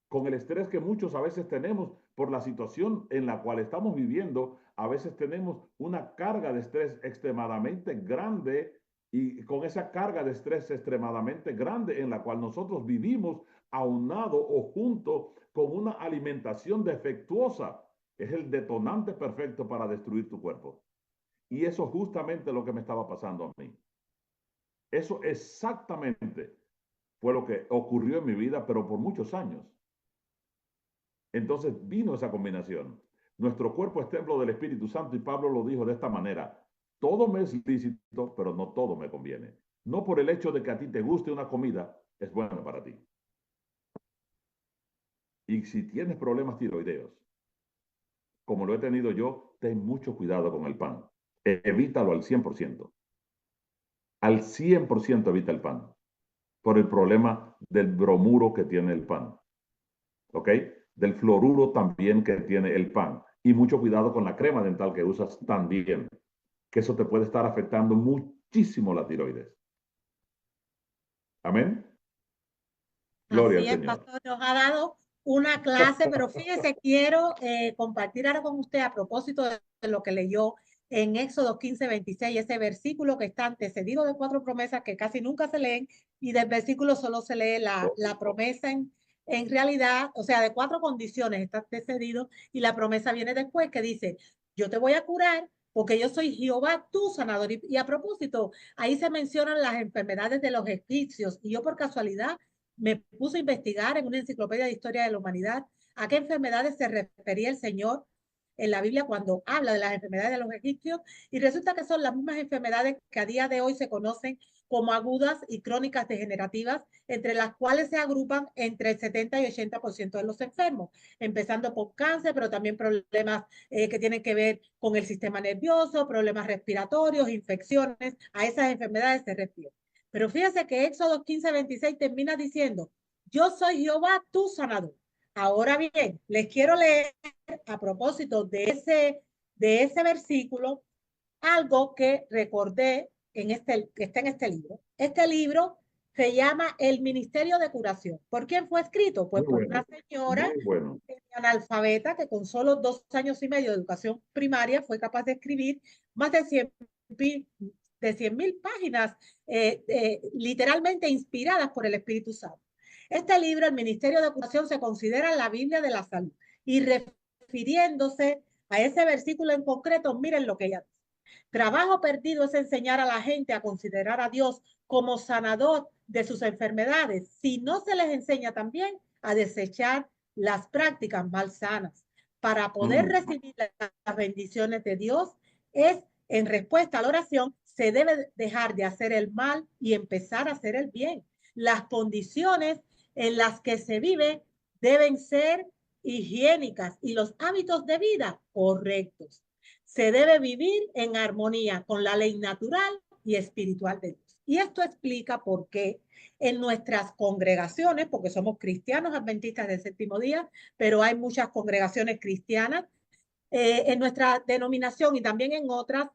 [SPEAKER 2] Con el estrés que muchos a veces tenemos por la situación en la cual estamos viviendo, a veces tenemos una carga de estrés extremadamente grande, y con esa carga de estrés extremadamente grande en la cual nosotros vivimos aunado o junto con una alimentación defectuosa, es el detonante perfecto para destruir tu cuerpo. Y eso justamente es lo que me estaba pasando a mí. Eso exactamente fue lo que ocurrió en mi vida, pero por muchos años. Entonces vino esa combinación. Nuestro cuerpo es templo del Espíritu Santo y Pablo lo dijo de esta manera. Todo me es lícito, pero no todo me conviene. No por el hecho de que a ti te guste una comida, es bueno para ti. Y si tienes problemas tiroideos, como lo he tenido yo, ten mucho cuidado con el pan. Evítalo al 100%. Al 100% evita el pan. Por el problema del bromuro que tiene el pan. ¿Ok? Del fluoruro también que tiene el pan. Y mucho cuidado con la crema dental que usas también, que eso te puede estar afectando muchísimo la tiroides. Amén. Gloria al
[SPEAKER 1] Así es,
[SPEAKER 2] Señor.
[SPEAKER 1] pastor, nos ha dado una clase, pero fíjese, quiero compartir ahora con usted a propósito de lo que leyó en Éxodo 15:26, ese versículo que está antecedido de 4 promesas que casi nunca se leen, y del versículo solo se lee la promesa en realidad, o sea, de 4 condiciones está antecedido y la promesa viene después, que dice, yo te voy a curar porque yo soy Jehová, tu sanador. Y a propósito, ahí se mencionan las enfermedades de los egipcios, y yo por casualidad me puse a investigar en una enciclopedia de historia de la humanidad a qué enfermedades se refería el Señor en la Biblia cuando habla de las enfermedades de los egipcios, y resulta que son las mismas enfermedades que a día de hoy se conocen como agudas y crónicas degenerativas, entre las cuales se agrupan entre el 70 y 80% de los enfermos, empezando por cáncer, pero también problemas que tienen que ver con el sistema nervioso, problemas respiratorios, infecciones. A esas enfermedades se refiere. Pero fíjese que Éxodo 15:26 termina diciendo, yo soy Jehová tu sanador. Ahora bien, les quiero leer a propósito de ese versículo algo que recordé que está en este libro. Este libro se llama El Ministerio de Curación. ¿Por quién fue escrito? Pues
[SPEAKER 2] Muy
[SPEAKER 1] por
[SPEAKER 2] bueno,
[SPEAKER 1] una señora
[SPEAKER 2] muy bueno.
[SPEAKER 1] analfabeta que con solo 2 años y medio de educación primaria fue capaz de escribir más de 100.000 páginas literalmente inspiradas por el Espíritu Santo. Este libro, el Ministerio de Curación, se considera la Biblia de la salud y refiriéndose a ese versículo en concreto, miren lo que ella dice. Trabajo perdido es enseñar a la gente a considerar a Dios como sanador de sus enfermedades, si no se les enseña también a desechar las prácticas malsanas. Para poder recibir las bendiciones de Dios es en respuesta a la oración, se debe dejar de hacer el mal y empezar a hacer el bien. Las condiciones en las que se vive deben ser higiénicas y los hábitos de vida correctos. Se debe vivir en armonía con la ley natural y espiritual de Dios. Y esto explica por qué en nuestras congregaciones, porque somos cristianos adventistas del séptimo día, pero hay muchas congregaciones cristianas, en nuestra denominación y también en otras,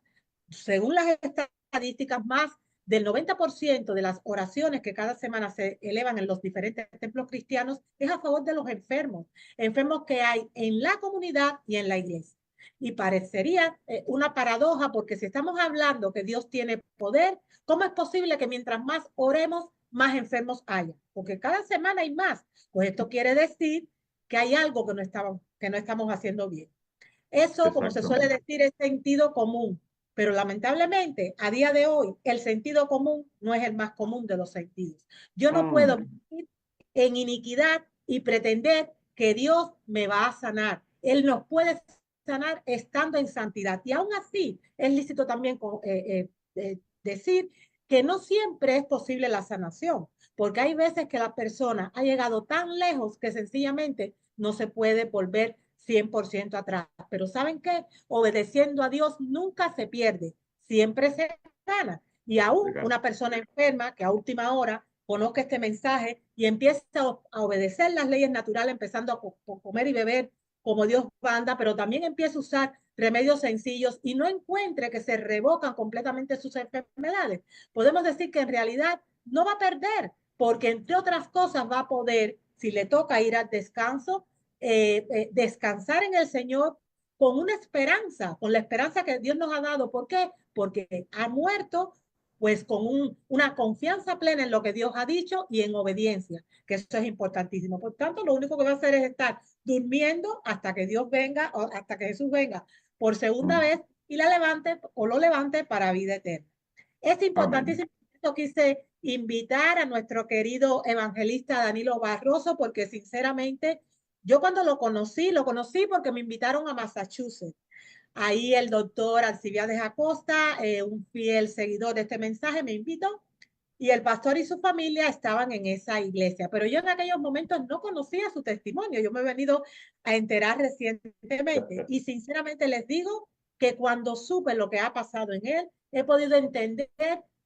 [SPEAKER 1] según las estadísticas, más del 90% de las oraciones que cada semana se elevan en los diferentes templos cristianos es a favor de los enfermos, enfermos que hay en la comunidad y en la iglesia. Y parecería una paradoja porque si estamos hablando que Dios tiene poder, ¿cómo es posible que mientras más oremos, más enfermos haya? Porque cada semana hay más. Pues esto quiere decir que hay algo que no estamos haciendo bien. Eso, como se suele
[SPEAKER 2] Exactamente.
[SPEAKER 1] decir, es sentido común, pero lamentablemente a día de hoy el sentido común no es el más común de los sentidos. Yo no puedo vivir en iniquidad y pretender que Dios me va a sanar. Él nos puede sanar estando en santidad. Y aún así, es lícito también decir que no siempre es posible la sanación, porque hay veces que la persona ha llegado tan lejos que sencillamente no se puede volver 100% atrás. Pero ¿saben qué? Obedeciendo a Dios nunca se pierde, siempre se gana. Y aún una persona enferma que a última hora conozca este mensaje y empieza a obedecer las leyes naturales, empezando a comer y beber como Dios manda, pero también empieza a usar remedios sencillos y no encuentre que se revocan completamente sus enfermedades, podemos decir que en realidad no va a perder, porque entre otras cosas va a poder, si le toca ir al descanso, descansar en el Señor con una esperanza, con la esperanza que Dios nos ha dado. ¿Por qué? Porque ha muerto pues con una confianza plena en lo que Dios ha dicho y en obediencia, que eso es importantísimo. Por tanto, lo único que va a hacer es estar durmiendo hasta que Dios venga, o hasta que Jesús venga por segunda vez y la levante o lo levante para vida eterna. Es
[SPEAKER 2] Amén.
[SPEAKER 1] importantísimo. Esto quise invitar a nuestro querido evangelista Danilo Barroso, porque sinceramente yo cuando lo conocí porque me invitaron a Massachusetts. Ahí el doctor Alcibiades Acosta, un fiel seguidor de este mensaje, me invitó y el pastor y su familia estaban en esa iglesia. Pero yo en aquellos momentos no conocía su testimonio. Yo me he venido a enterar recientemente y sinceramente les digo que cuando supe lo que ha pasado en él, he podido entender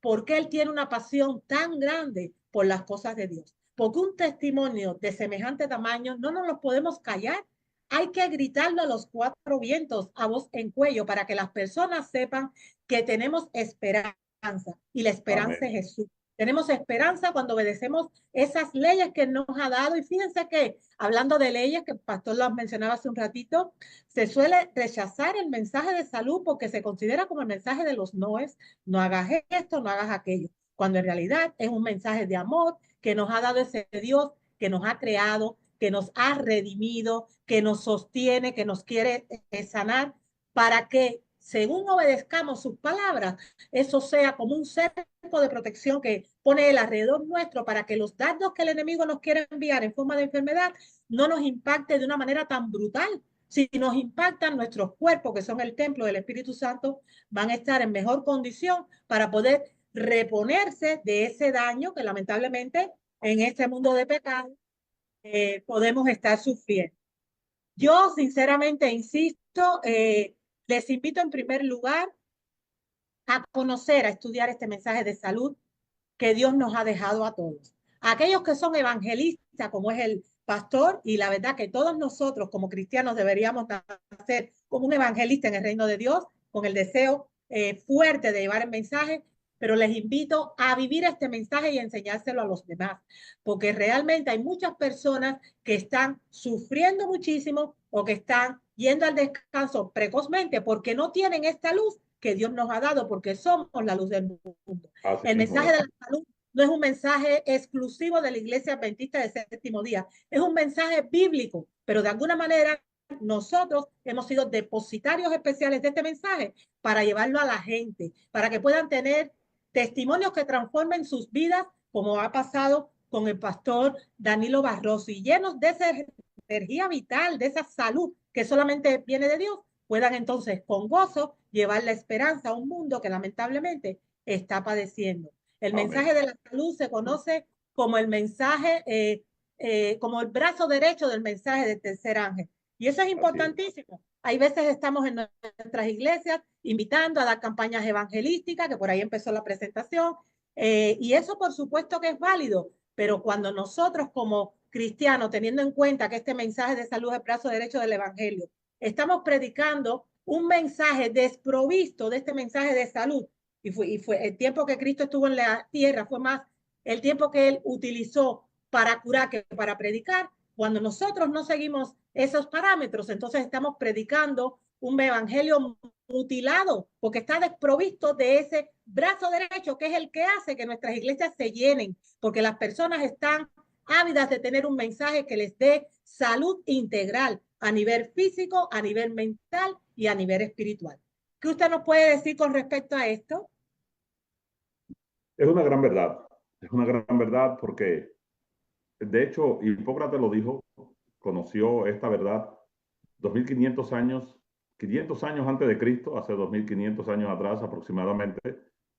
[SPEAKER 1] por qué él tiene una pasión tan grande por las cosas de Dios. Porque un testimonio de semejante tamaño no nos lo podemos callar. Hay que gritarlo a los cuatro vientos, a voz en cuello, para que las personas sepan que tenemos esperanza y la esperanza es
[SPEAKER 2] Amén.
[SPEAKER 1] Jesús. Tenemos esperanza cuando obedecemos esas leyes que nos ha dado. Y fíjense que, hablando de leyes, que el pastor las mencionaba hace un ratito, se suele rechazar el mensaje de salud porque se considera como el mensaje de los noes, no hagas esto, no hagas aquello, cuando en realidad es un mensaje de amor que nos ha dado ese Dios que nos ha creado, que nos ha redimido, que nos sostiene, que nos quiere sanar, para que según obedezcamos sus palabras, eso sea como un cerco de protección que pone el alrededor nuestro para que los dardos que el enemigo nos quiere enviar en forma de enfermedad no nos impacte de una manera tan brutal. Si nos impactan nuestros cuerpos, que son el templo del Espíritu Santo, van a estar en mejor condición para poder reponerse de ese daño que lamentablemente en este mundo de pecado podemos estar sufriendo. Yo sinceramente insisto, les invito en primer lugar a conocer, a estudiar este mensaje de salud que Dios nos ha dejado a todos. Aquellos que son evangelistas, como es el pastor, y la verdad que todos nosotros como cristianos deberíamos nacer como un evangelista en el reino de Dios, con el deseo fuerte de llevar el mensaje, pero les invito a vivir este mensaje y enseñárselo a los demás, porque realmente hay muchas personas que están sufriendo muchísimo o que están yendo al descanso precozmente porque no tienen esta luz que Dios nos ha dado, porque somos la luz del mundo.
[SPEAKER 2] Así
[SPEAKER 1] El
[SPEAKER 2] mismo
[SPEAKER 1] mensaje
[SPEAKER 2] es.
[SPEAKER 1] de la salud no es un mensaje exclusivo de la Iglesia Adventista del Séptimo Día, es un mensaje bíblico, pero de alguna manera nosotros hemos sido depositarios especiales de este mensaje para llevarlo a la gente, para que puedan tener testimonios que transformen sus vidas, como ha pasado con el pastor Danilo Barroso, y llenos de esa energía vital, de esa salud que solamente viene de Dios, puedan entonces con gozo llevar la esperanza a un mundo que lamentablemente está padeciendo. El
[SPEAKER 2] Amén.
[SPEAKER 1] mensaje de la salud se conoce como el mensaje, como el brazo derecho del mensaje del tercer ángel. Y eso es
[SPEAKER 2] Así es.
[SPEAKER 1] importantísimo. Hay veces estamos en nuestras iglesias invitando a dar campañas evangelísticas, que por ahí empezó la presentación, y eso por supuesto que es válido, pero cuando nosotros como cristianos, teniendo en cuenta que este mensaje de salud es el brazo derecho del evangelio, estamos predicando un mensaje desprovisto de este mensaje de salud, y fue el tiempo que Cristo estuvo en la tierra, fue más el tiempo que él utilizó para curar que para predicar. Cuando nosotros no seguimos esos parámetros, entonces estamos predicando un evangelio mutilado, porque está desprovisto de ese brazo derecho que es el que hace que nuestras iglesias se llenen, porque las personas están ávidas de tener un mensaje que les dé salud integral a nivel físico, a nivel mental y a nivel espiritual. ¿Qué usted nos puede decir con respecto a esto?
[SPEAKER 2] Es una gran verdad. Es una gran verdad porque, de hecho, Hipócrates lo dijo, conoció esta verdad 2500 años, 500 años antes de Cristo, hace 2500 años atrás aproximadamente.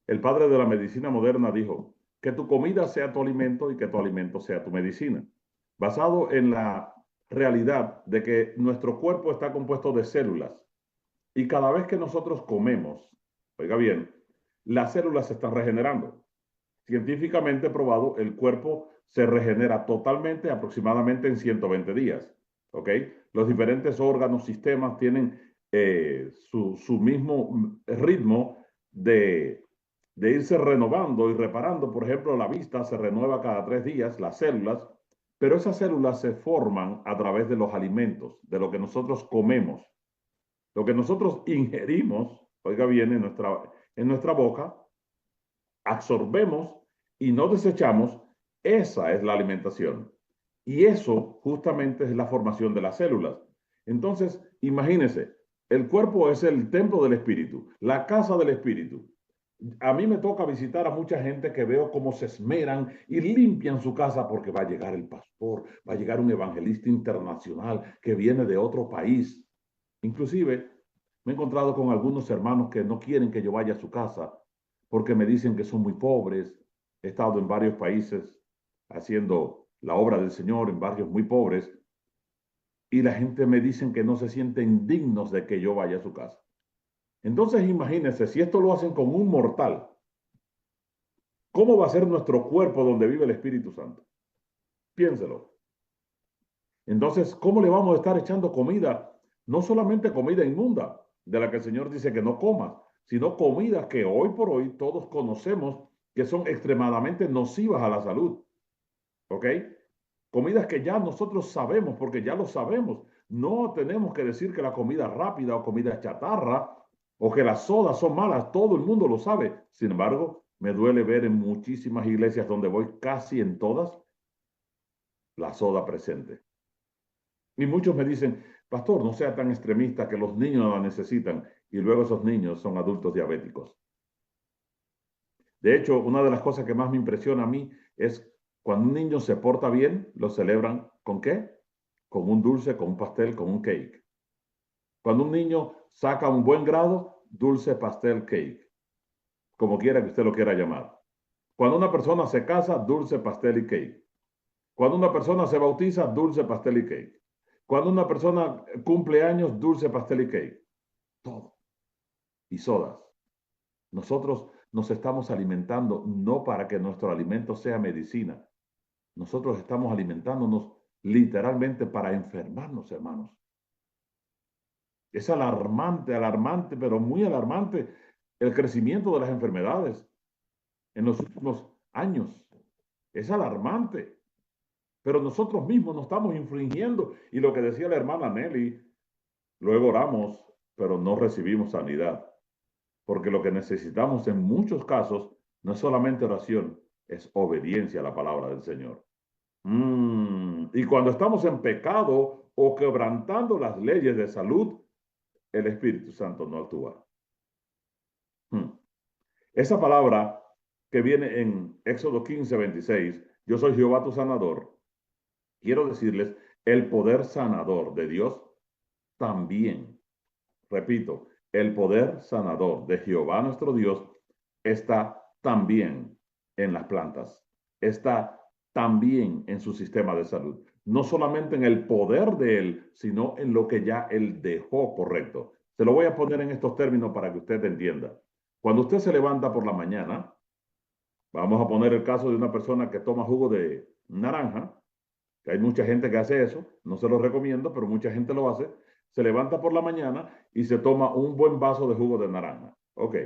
[SPEAKER 2] El padre de la medicina moderna dijo que tu comida sea tu alimento y que tu alimento sea tu medicina, basado en la realidad de que nuestro cuerpo está compuesto de células y cada vez que nosotros comemos, oiga bien, las células se están regenerando. Científicamente probado, el cuerpo se regenera totalmente aproximadamente en 120 días. ¿Ok? Los diferentes órganos, sistemas tienen su mismo ritmo de irse renovando y reparando. Por ejemplo, la vista se renueva cada 3 días, las células, pero esas células se forman a través de los alimentos, de lo que nosotros comemos. Lo que nosotros ingerimos, oiga bien, en nuestra boca, absorbemos y no desechamos, esa es la alimentación. Y eso justamente es la formación de las células. Entonces, imagínense, el cuerpo es el templo del espíritu, la casa del espíritu. A mí me toca visitar a mucha gente que veo cómo se esmeran y limpian su casa porque va a llegar el pastor, va a llegar un evangelista internacional que viene de otro país. Inclusive, me he encontrado con algunos hermanos que no quieren que yo vaya a su casa porque me dicen que son muy pobres. He estado en varios países haciendo la obra del Señor en barrios muy pobres y la gente me dice que no se sienten dignos de que yo vaya a su casa. Entonces imagínense, si esto lo hacen con un mortal, ¿cómo va a ser nuestro cuerpo donde vive el Espíritu Santo? Piénselo. Entonces, ¿cómo le vamos a estar echando comida? No solamente comida inmunda, de la que el Señor dice que no comas, sino comidas que hoy por hoy todos conocemos que son extremadamente nocivas a la salud. ¿Ok? Comidas que ya nosotros sabemos, porque ya lo sabemos. No tenemos que decir que la comida rápida o comida chatarra o que las sodas son malas, todo el mundo lo sabe. Sin embargo, me duele ver en muchísimas iglesias donde voy, casi en todas, la soda presente. Y muchos me dicen, pastor, no sea tan extremista que los niños la necesitan y luego esos niños son adultos diabéticos. De hecho, una de las cosas que más me impresiona a mí es cuando un niño se porta bien, lo celebran ¿con qué? Con un dulce, con un pastel, con un cake. Cuando un niño saca un buen grado, dulce, pastel, cake, como quiera que usted lo quiera llamar. Cuando una persona se casa, dulce, pastel y cake. Cuando una persona se bautiza, dulce, pastel y cake. Cuando una persona cumple años, dulce, pastel y cake. Todo. Y sodas. Nosotros nos estamos alimentando no para que nuestro alimento sea medicina. Nosotros estamos alimentándonos literalmente para enfermarnos, hermanos. Es alarmante, alarmante, pero muy alarmante el crecimiento de las enfermedades en los últimos años. Es alarmante. Pero nosotros mismos nos estamos infringiendo. Y lo que decía la hermana Nelly, luego oramos, pero no recibimos sanidad. Porque lo que necesitamos en muchos casos no es solamente oración, es obediencia a la palabra del Señor. Y cuando estamos en pecado o quebrantando las leyes de salud, el Espíritu Santo no actúa. Esa palabra que viene en Éxodo 15:26, yo soy Jehová tu sanador, quiero decirles, el poder sanador de Dios también, repito, el poder sanador de Jehová nuestro Dios está también en las plantas, está también en su sistema de salud. No solamente en el poder de él, sino en lo que ya él dejó correcto. Se lo voy a poner en estos términos para que usted entienda. Cuando usted se levanta por la mañana, vamos a poner el caso de una persona que toma jugo de naranja, que hay mucha gente que hace eso, no se lo recomiendo, pero mucha gente lo hace. Se levanta por la mañana y se toma un buen vaso de jugo de naranja. Ok.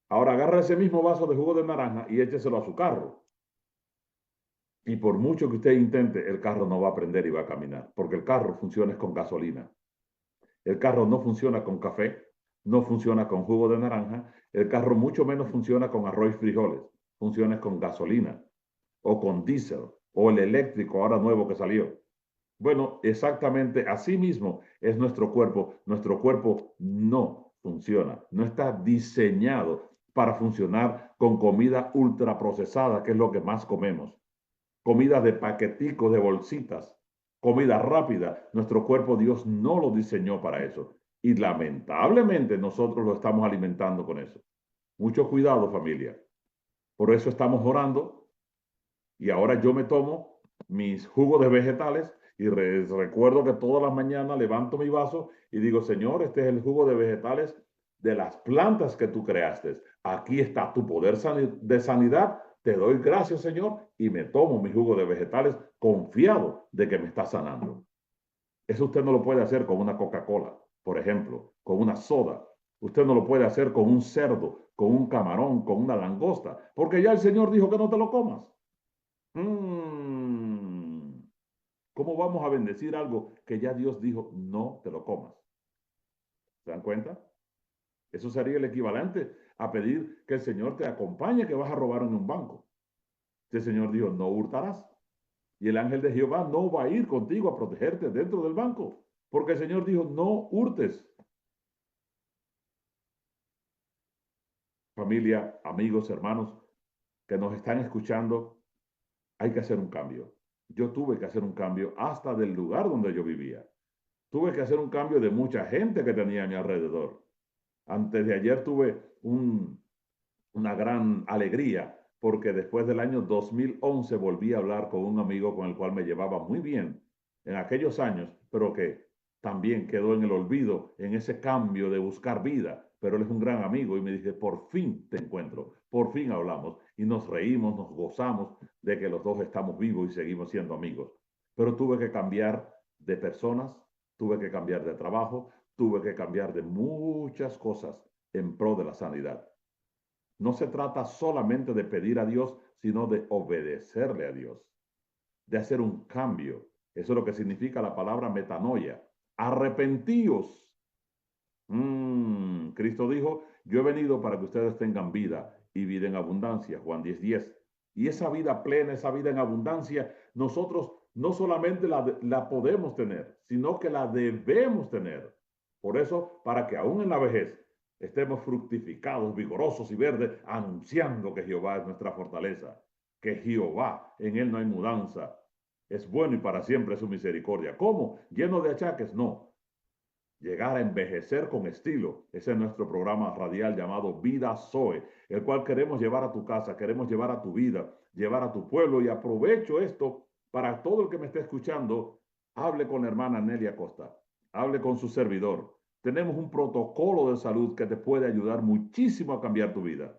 [SPEAKER 2] Ahora agarra ese mismo vaso de jugo de naranja y écheselo a su carro. Y por mucho que usted intente, el carro no va a prender y va a caminar, porque el carro funciona con gasolina. El carro no funciona con café, no funciona con jugo de naranja, el carro mucho menos funciona con arroz y frijoles, funciona con gasolina o con diésel o el eléctrico ahora nuevo que salió. Bueno, exactamente así mismo es nuestro cuerpo. Nuestro cuerpo no funciona, no está diseñado para funcionar con comida ultraprocesada, que es lo que más comemos. Comida de paqueticos, de bolsitas, comida rápida. Nuestro cuerpo Dios no lo diseñó para eso. Y lamentablemente nosotros lo estamos alimentando con eso. Mucho cuidado, familia. Por eso estamos orando y ahora yo me tomo mis jugos de vegetales y recuerdo que todas las mañanas levanto mi vaso y digo, Señor, este es el jugo de vegetales de las plantas que tú creaste. Aquí está tu poder de sanidad. Te doy gracias, Señor, y me tomo mi jugo de vegetales confiado de que me está sanando. Eso usted no lo puede hacer con una Coca-Cola, por ejemplo, con una soda. Usted no lo puede hacer con un cerdo, con un camarón, con una langosta, porque ya el Señor dijo que no te lo comas. ¿Cómo vamos a bendecir algo que ya Dios dijo no te lo comas? ¿Se dan cuenta? Eso sería el equivalente a pedir que el Señor te acompañe que vas a robar en un banco. El Señor dijo, no hurtarás. Y el ángel de Jehová no va a ir contigo a protegerte dentro del banco, porque el Señor dijo, no hurtes. Familia, amigos, hermanos que nos están escuchando, hay que hacer un cambio. Yo tuve que hacer un cambio hasta del lugar donde yo vivía. Tuve que hacer un cambio de mucha gente que tenía a mi alrededor. Antes de ayer tuve una gran alegría porque después del año 2011 volví a hablar con un amigo con el cual me llevaba muy bien en aquellos años, pero que también quedó en el olvido en ese cambio de buscar vida. Pero él es un gran amigo y me dije, por fin te encuentro, por fin hablamos y nos reímos, nos gozamos de que los dos estamos vivos y seguimos siendo amigos. Pero tuve que cambiar de personas, tuve que cambiar de trabajo, tuve que cambiar de muchas cosas en pro de la sanidad. No se trata solamente de pedir a Dios, sino de obedecerle a Dios, de hacer un cambio. Eso es lo que significa la palabra metanoia. Arrepentíos. Cristo dijo, yo he venido para que ustedes tengan vida y vida en abundancia, Juan 10:10. Y esa vida plena, esa vida en abundancia, nosotros no solamente la podemos tener, sino que la debemos tener. Por eso, para que aún en la vejez estemos fructificados, vigorosos y verdes, anunciando que Jehová es nuestra fortaleza, que Jehová, en él no hay mudanza, es bueno y para siempre su misericordia. ¿Cómo? ¿Lleno de achaques? No. Llegar a envejecer con estilo. Ese es nuestro programa radial llamado Vida Zoe, el cual queremos llevar a tu casa, queremos llevar a tu vida, llevar a tu pueblo. Y aprovecho esto para todo el que me esté escuchando, hable con la hermana Nelly Acosta, hable con su servidor. Tenemos un protocolo de salud que te puede ayudar muchísimo a cambiar tu vida.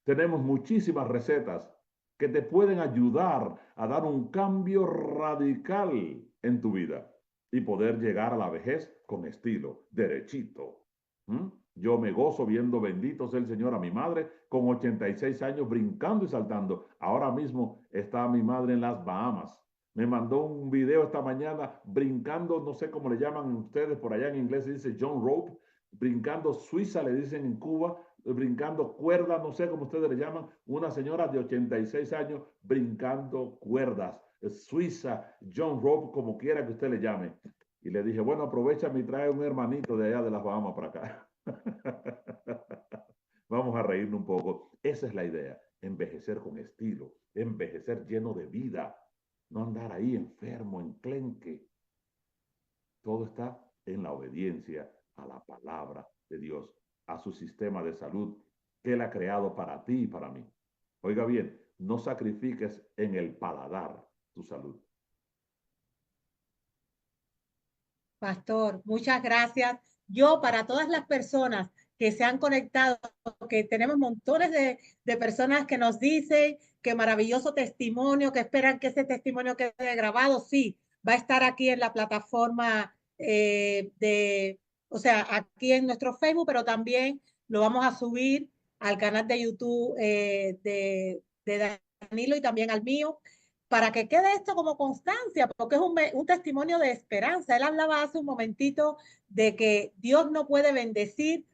[SPEAKER 2] Tenemos muchísimas recetas que te pueden ayudar a dar un cambio radical en tu vida y poder llegar a la vejez con estilo, derechito. ¿Mm? Yo me gozo viendo, bendito sea el Señor, a mi madre con 86 años brincando y saltando. Ahora mismo está mi madre en las Bahamas. Me mandó un video esta mañana brincando, no sé cómo le llaman ustedes por allá en inglés, se dice John Rope, brincando Suiza, le dicen en Cuba, brincando cuerdas, no sé cómo ustedes le llaman, una señora de 86 años brincando cuerdas, Suiza, John Rope, como quiera que usted le llame. Y le dije, bueno, aprovecha y trae un hermanito de allá de las Bahamas para acá. Vamos a reírnos un poco. Esa es la idea, envejecer con estilo, envejecer lleno de vida, no andar ahí enfermo, enclenque. Todo está en la obediencia a la palabra de Dios, a su sistema de salud que Él ha creado para ti y para mí. Oiga bien, no sacrifiques en el paladar tu salud.
[SPEAKER 1] Pastor, muchas gracias. Yo, para todas las personas que se han conectado, que tenemos montones de personas que nos dicen que maravilloso testimonio, que esperan que ese testimonio quede grabado, sí, va a estar aquí en la plataforma o sea, aquí en nuestro Facebook, pero también lo vamos a subir al canal de YouTube de Danilo y también al mío, para que quede esto como constancia, porque es un testimonio de esperanza. Él hablaba hace un momentito de que Dios no puede bendecir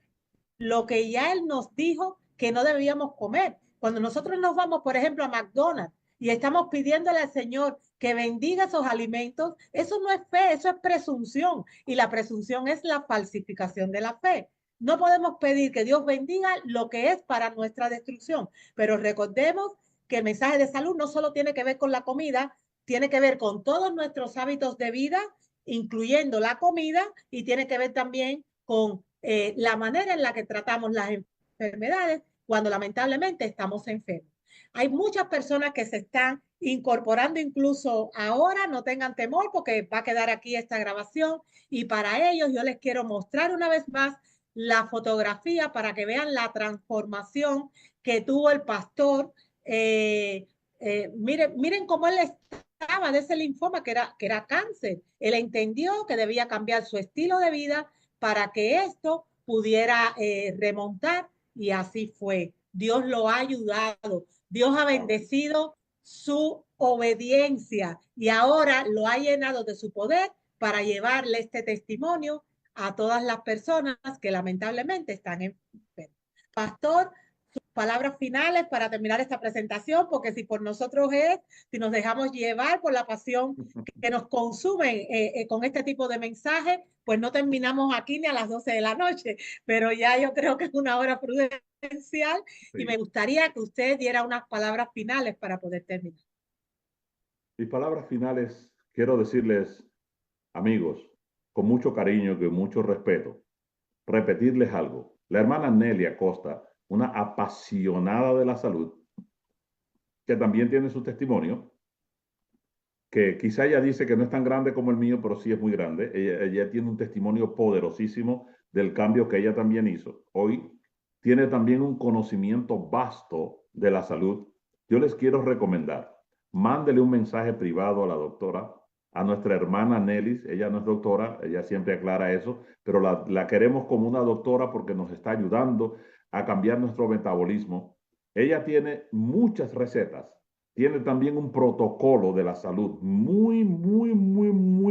[SPEAKER 1] lo que ya Él nos dijo que no debíamos comer. Cuando nosotros nos vamos, por ejemplo, a McDonald's y estamos pidiéndole al Señor que bendiga esos alimentos, eso no es fe, eso es presunción. Y la presunción es la falsificación de la fe. No podemos pedir que Dios bendiga lo que es para nuestra destrucción, pero recordemos que el mensaje de salud no solo tiene que ver con la comida, tiene que ver con todos nuestros hábitos de vida, incluyendo la comida, y tiene que ver también con la manera en la que tratamos las enfermedades cuando lamentablemente estamos enfermos. Hay muchas personas que se están incorporando incluso ahora, no tengan temor porque va a quedar aquí esta grabación, y para ellos yo les quiero mostrar una vez más la fotografía para que vean la transformación que tuvo el pastor. Miren cómo él estaba de ese linfoma que era cáncer. Él entendió que debía cambiar su estilo de vida para que esto pudiera remontar, y así fue. Dios lo ha ayudado, Dios ha bendecido su obediencia y ahora lo ha llenado de su poder para llevarle este testimonio a todas las personas que lamentablemente están enfermas. Pastor, sus palabras finales para terminar esta presentación, porque si por nosotros es, si nos dejamos llevar por la pasión que nos consumen con este tipo de mensajes, pues no terminamos aquí ni a las 12 de la noche, pero ya yo creo que es una hora prudencial y me
[SPEAKER 2] Sí.
[SPEAKER 1] gustaría que usted diera unas palabras finales para poder terminar.
[SPEAKER 2] Mis palabras finales, quiero decirles, amigos, con mucho cariño y con mucho respeto, repetirles algo. La hermana Nelia Costa, una apasionada de la salud, que también tiene su testimonio, que quizá ella dice que no es tan grande como el mío, pero sí es muy grande. Ella tiene un testimonio poderosísimo del cambio que ella también hizo. Hoy tiene también un conocimiento vasto de la salud. Yo les quiero recomendar, mándele un mensaje privado a la doctora, a nuestra hermana Nelis. Ella no es doctora, ella siempre aclara eso, pero la queremos como una doctora porque nos está ayudando a cambiar nuestro metabolismo. Ella tiene muchas recetas, tiene también un protocolo de la salud muy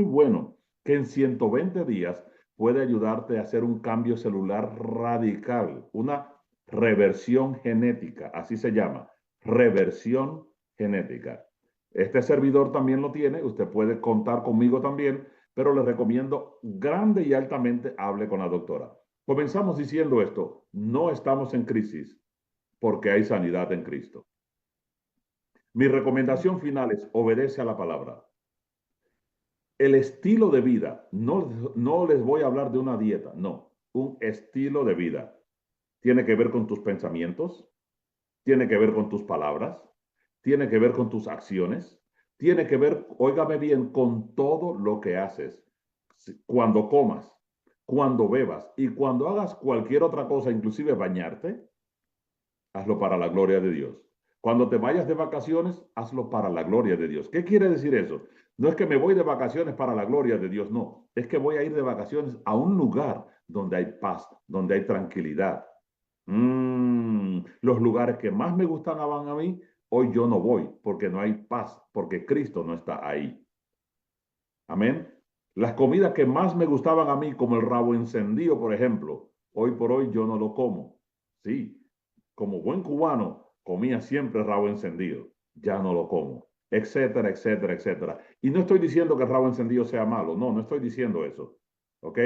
[SPEAKER 2] bueno, que en 120 días puede ayudarte a hacer un cambio celular radical, una reversión genética, así se llama, reversión genética. Este servidor también lo tiene, usted puede contar conmigo también, pero le recomiendo grande y altamente hable con la doctora. Comenzamos diciendo esto, no estamos en crisis porque hay sanidad en Cristo. Mi recomendación final es obedece a la palabra. El estilo de vida, no les voy a hablar de una dieta, no, un estilo de vida. Tiene que ver con tus pensamientos, tiene que ver con tus palabras, tiene que ver con tus acciones, tiene que ver, óigame bien, con todo lo que haces. Cuando comas, cuando bebas y cuando hagas cualquier otra cosa, inclusive bañarte, hazlo para la gloria de Dios. Cuando te vayas de vacaciones, hazlo para la gloria de Dios. ¿Qué quiere decir eso? No es que me voy de vacaciones para la gloria de Dios, no. Es que voy a ir de vacaciones a un lugar donde hay paz, donde hay tranquilidad. Los lugares que más me gustaban a mí, hoy yo no voy porque no hay paz, porque Cristo no está ahí. Amén. Las comidas que más me gustaban a mí, como el rabo encendido, por ejemplo, hoy por hoy yo no lo como. Sí, como buen cubano, comía siempre rabo encendido. Ya no lo como, etcétera, etcétera, etcétera. Y no estoy diciendo que el rabo encendido sea malo. No, no estoy diciendo eso. ¿Ok?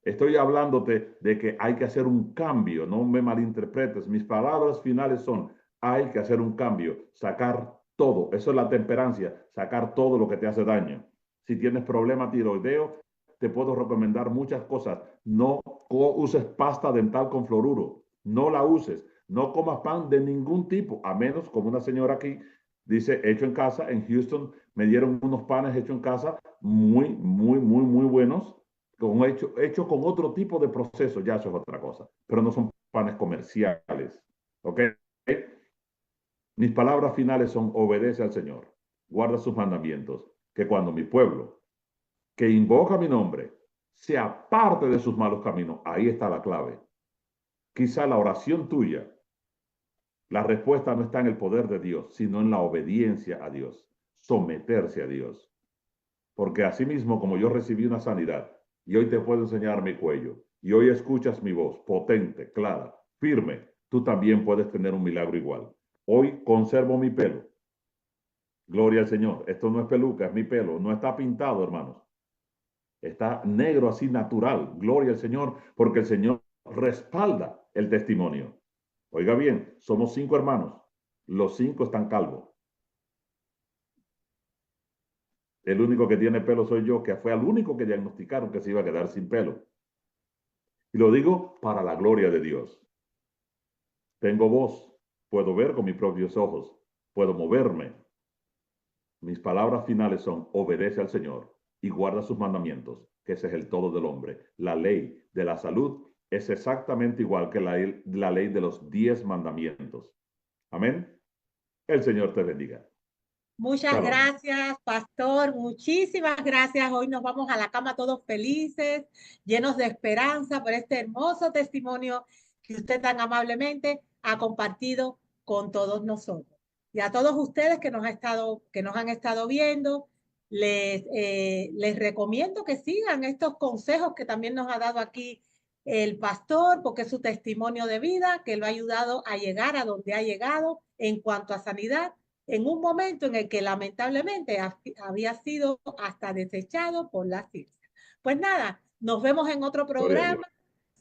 [SPEAKER 2] Estoy hablándote de que hay que hacer un cambio. No me malinterpretes. Mis palabras finales son, hay que hacer un cambio. Sacar todo. Eso es la temperancia. Sacar todo lo que te hace daño. Si tienes problema tiroideo, te puedo recomendar muchas cosas. No uses pasta dental con fluoruro. No la uses. No comas pan de ningún tipo, a menos como una señora aquí dice, hecho en casa. En Houston me dieron unos panes hechos en casa muy buenos, hecho con otro tipo de proceso. Ya eso es otra cosa, pero no son panes comerciales. ¿Ok? Mis palabras finales son, obedece al Señor, guarda sus mandamientos, que cuando mi pueblo que invoca mi nombre se aparte de sus malos caminos, ahí está la clave. Quizá la oración tuya, la respuesta no está en el poder de Dios, sino en la obediencia a Dios, someterse a Dios. Porque así mismo como yo recibí una sanidad y hoy te puedo enseñar mi cuello y hoy escuchas mi voz potente, clara, firme, tú también puedes tener un milagro igual. Hoy conservo mi pelo. Gloria al Señor. Esto no es peluca, es mi pelo. No está pintado, hermanos. Está negro así natural. Gloria al Señor, porque el Señor respalda el testimonio. Oiga bien, somos 5 hermanos. Los 5 están calvos. El único que tiene pelo soy yo, que fue el único que diagnosticaron que se iba a quedar sin pelo. Y lo digo para la gloria de Dios. Tengo voz, puedo ver con mis propios ojos, puedo moverme. Mis palabras finales son, obedece al Señor y guarda sus mandamientos, que ese es el todo del hombre. La ley de la salud es exactamente igual que la ley de los 10 mandamientos. Amén. El Señor te bendiga.
[SPEAKER 1] Muchas
[SPEAKER 2] Shalom.
[SPEAKER 1] gracias, pastor. Muchísimas gracias. Hoy nos vamos a la cama todos felices, llenos de esperanza por este hermoso testimonio que usted tan amablemente ha compartido con todos nosotros. Y a todos ustedes que nos han estado viendo, les recomiendo que sigan estos consejos que también nos ha dado aquí el pastor, porque es su testimonio de vida que lo ha ayudado a llegar a donde ha llegado en cuanto a sanidad, en un momento en el que lamentablemente había sido hasta desechado por la ciencia. Pues nada, nos vemos en otro programa,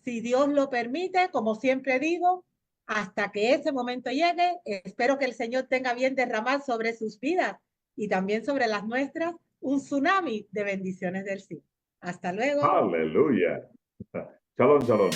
[SPEAKER 1] si Dios lo permite, como siempre digo, hasta que ese momento llegue. Espero que el Señor tenga bien derramar sobre sus vidas y también sobre las nuestras un tsunami de bendiciones del cielo. Hasta luego.
[SPEAKER 2] Aleluya. Shalom, shalom.